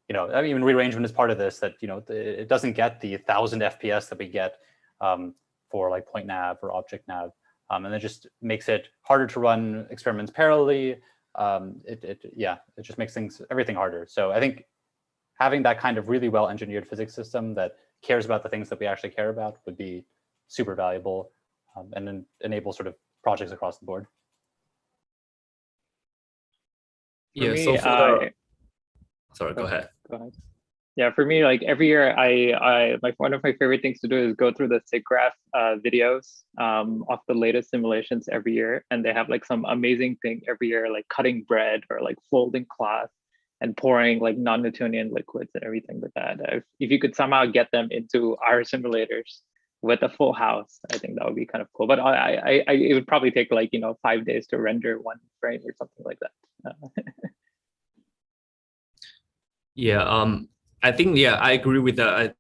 [SPEAKER 2] even rearrangement is part of this, that, it doesn't get the 1000 FPS that we get for like point nav or object nav. And it just makes it harder to run experiments parallelly. It just makes everything harder. So I think having that kind of really well engineered physics system that cares about the things that we actually care about would be super valuable, and then enable sort of projects across the board.
[SPEAKER 6] Yeah,
[SPEAKER 3] me,
[SPEAKER 6] so sorry, go ahead.
[SPEAKER 3] Go ahead. Yeah, for me, like every year, I like one of my favorite things to do is go through the SIGGRAPH videos of the latest simulations every year, and they have like some amazing thing every year, like cutting bread or like folding cloth and pouring like non-Newtonian liquids and everything like that. If you could somehow get them into our simulators with a full house, I think that would be kind of cool. But it would probably take like 5 days to render one frame or something like that.
[SPEAKER 6] Yeah, I think, I agree with that. I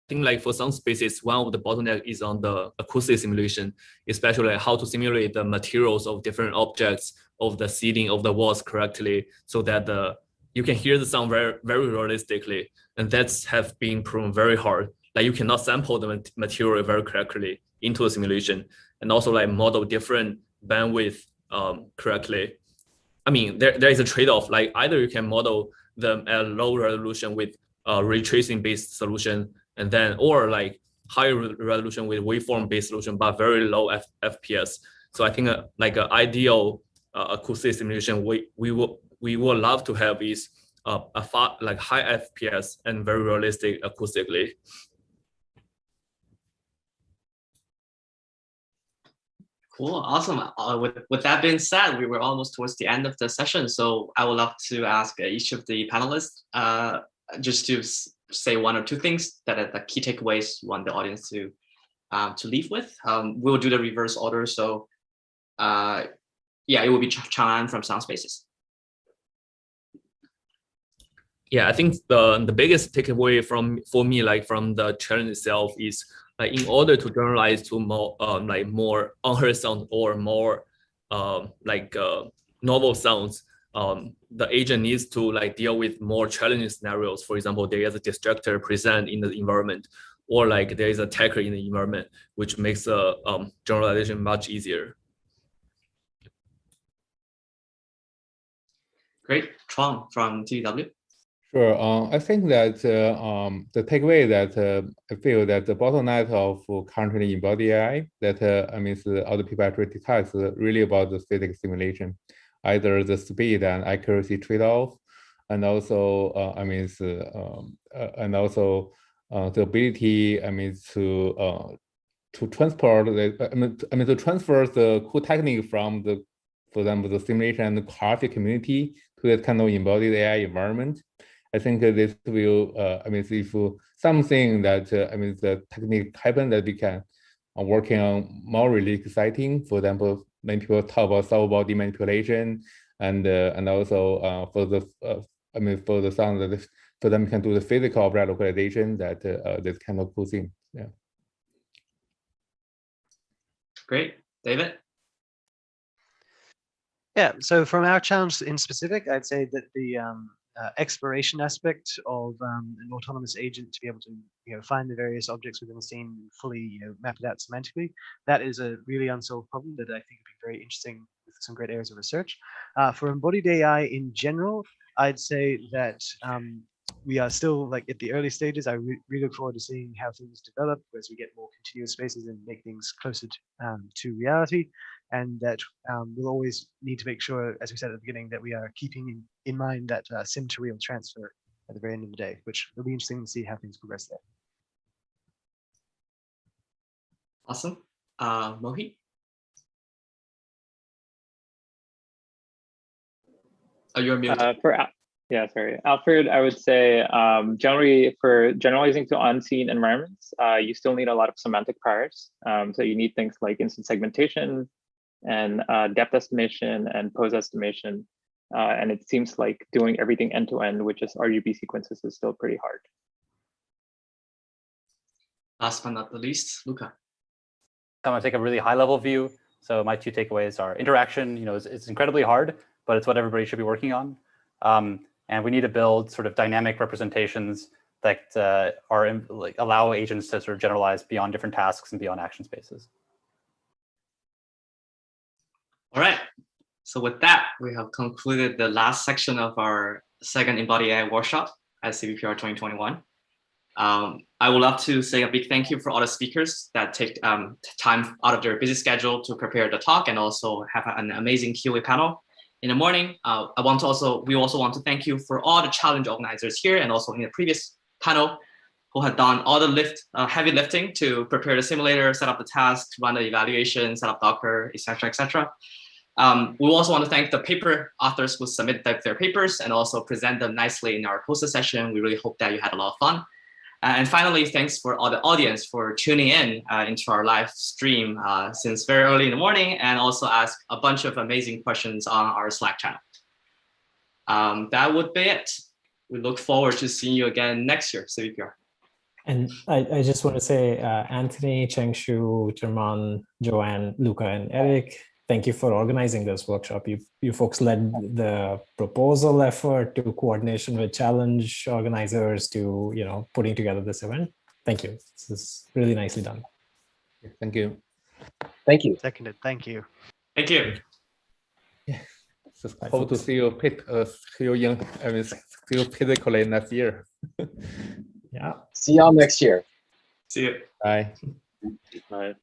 [SPEAKER 6] think like for some spaces, one of the bottleneck is on the acoustic simulation, especially like how to simulate the materials of different objects, of the seating of the walls correctly, so that you can hear the sound very, very realistically. And that's have been proven very hard. Like you cannot sample the material very correctly into a simulation, and also like model different bandwidth correctly. I mean, there is a trade-off. Like either you can model them at low resolution with ray tracing based solution, and then or like higher resolution with waveform based solution, but very low FPS. So I think like an ideal acoustic simulation we would love to have is like high FPS and very realistic acoustically.
[SPEAKER 1] Cool, awesome. With that being said, we were almost towards the end of the session, so I would love to ask each of the panelists just to say one or two things that are the key takeaways you want the audience to leave with. We'll do the reverse order. So yeah, it will be Changan from Sound Spaces.
[SPEAKER 6] Yeah, I think the biggest takeaway for me, like from the challenge itself, is like in order to generalize to more like more unheard sounds or more novel sounds, the agent needs to like deal with more challenging scenarios. For example, there is a distractor present in the environment, or like there is a attacker in the environment, which makes generalization much easier.
[SPEAKER 1] Great. Chuang from TW.
[SPEAKER 5] Sure. I think that the takeaway that I feel that the bottleneck of currently embodied AI that other people actually discuss is really about the physics simulation, either the speed and accuracy trade-off, and also the ability to transport to transfer the cool technique from for example the simulation and the coffee community to that kind of embodied AI environment. I think this will, if something that, the technique happen that we can working on more really exciting. For example, many people talk about soul body manipulation, and also for the sound that for them can do the physical object localization. That this kind of cool thing. Yeah.
[SPEAKER 1] Great, David.
[SPEAKER 4] Yeah. So from our challenge in specific, I'd say that the exploration aspect of an autonomous agent to be able to find the various objects within the scene and fully map it out semantically, that is a really unsolved problem that I think would be very interesting with some great areas of research. For embodied AI in general, I'd say that we are still like at the early stages. I really look forward to seeing how things develop as we get more continuous spaces and make things closer to reality. And that we'll always need to make sure, as we said at the beginning, that we are keeping in mind that sim to real transfer at the very end of the day, which will be interesting to see how things progress there.
[SPEAKER 1] Awesome. Mohit? Oh, you're muted.
[SPEAKER 3] Sorry. Alfred, I would say generally for generalizing to unseen environments, you still need a lot of semantic priors. So you need things like instance segmentation and depth estimation and pose estimation. And it seems like doing everything end to end, which is RGB sequences, is still pretty hard.
[SPEAKER 1] Last but not the least, Luca.
[SPEAKER 2] I'm gonna take a really high level view. So my two takeaways are interaction, it's incredibly hard, but it's what everybody should be working on. And we need to build sort of dynamic representations that allow agents to sort of generalize beyond different tasks and beyond action spaces.
[SPEAKER 1] All right. So with that, we have concluded the last section of our second Embodied AI workshop at CVPR 2021. I would love to say a big thank you for all the speakers that take time out of their busy schedule to prepare the talk and also have an amazing QA panel in the morning. We also want to thank you for all the challenge organizers here and also in the previous panel who had done all the heavy lifting to prepare the simulator, set up the task, run the evaluation, set up Docker, etc., etc. We also want to thank the paper authors who submitted their papers and also present them nicely in our poster session. We really hope that you had a lot of fun. And finally, thanks for all the audience for tuning in into our live stream since very early in the morning and also ask a bunch of amazing questions on our Slack channel. That would be it. We look forward to seeing you again next year, CVPR.
[SPEAKER 9] And I just want to say, Anthony, Chengshu, German, Joanne, Luca, and Eric, thank you for organizing this workshop. You folks led the proposal effort to coordination with challenge organizers to putting together this event. Thank you. This is really nicely done.
[SPEAKER 5] Thank you.
[SPEAKER 4] Thank you. Seconded. Thank you.
[SPEAKER 1] Thank you.
[SPEAKER 5] Yeah. Just hope to see you physically next year.
[SPEAKER 9] Yeah.
[SPEAKER 10] See y'all next year.
[SPEAKER 1] See you.
[SPEAKER 5] Bye.
[SPEAKER 3] Bye.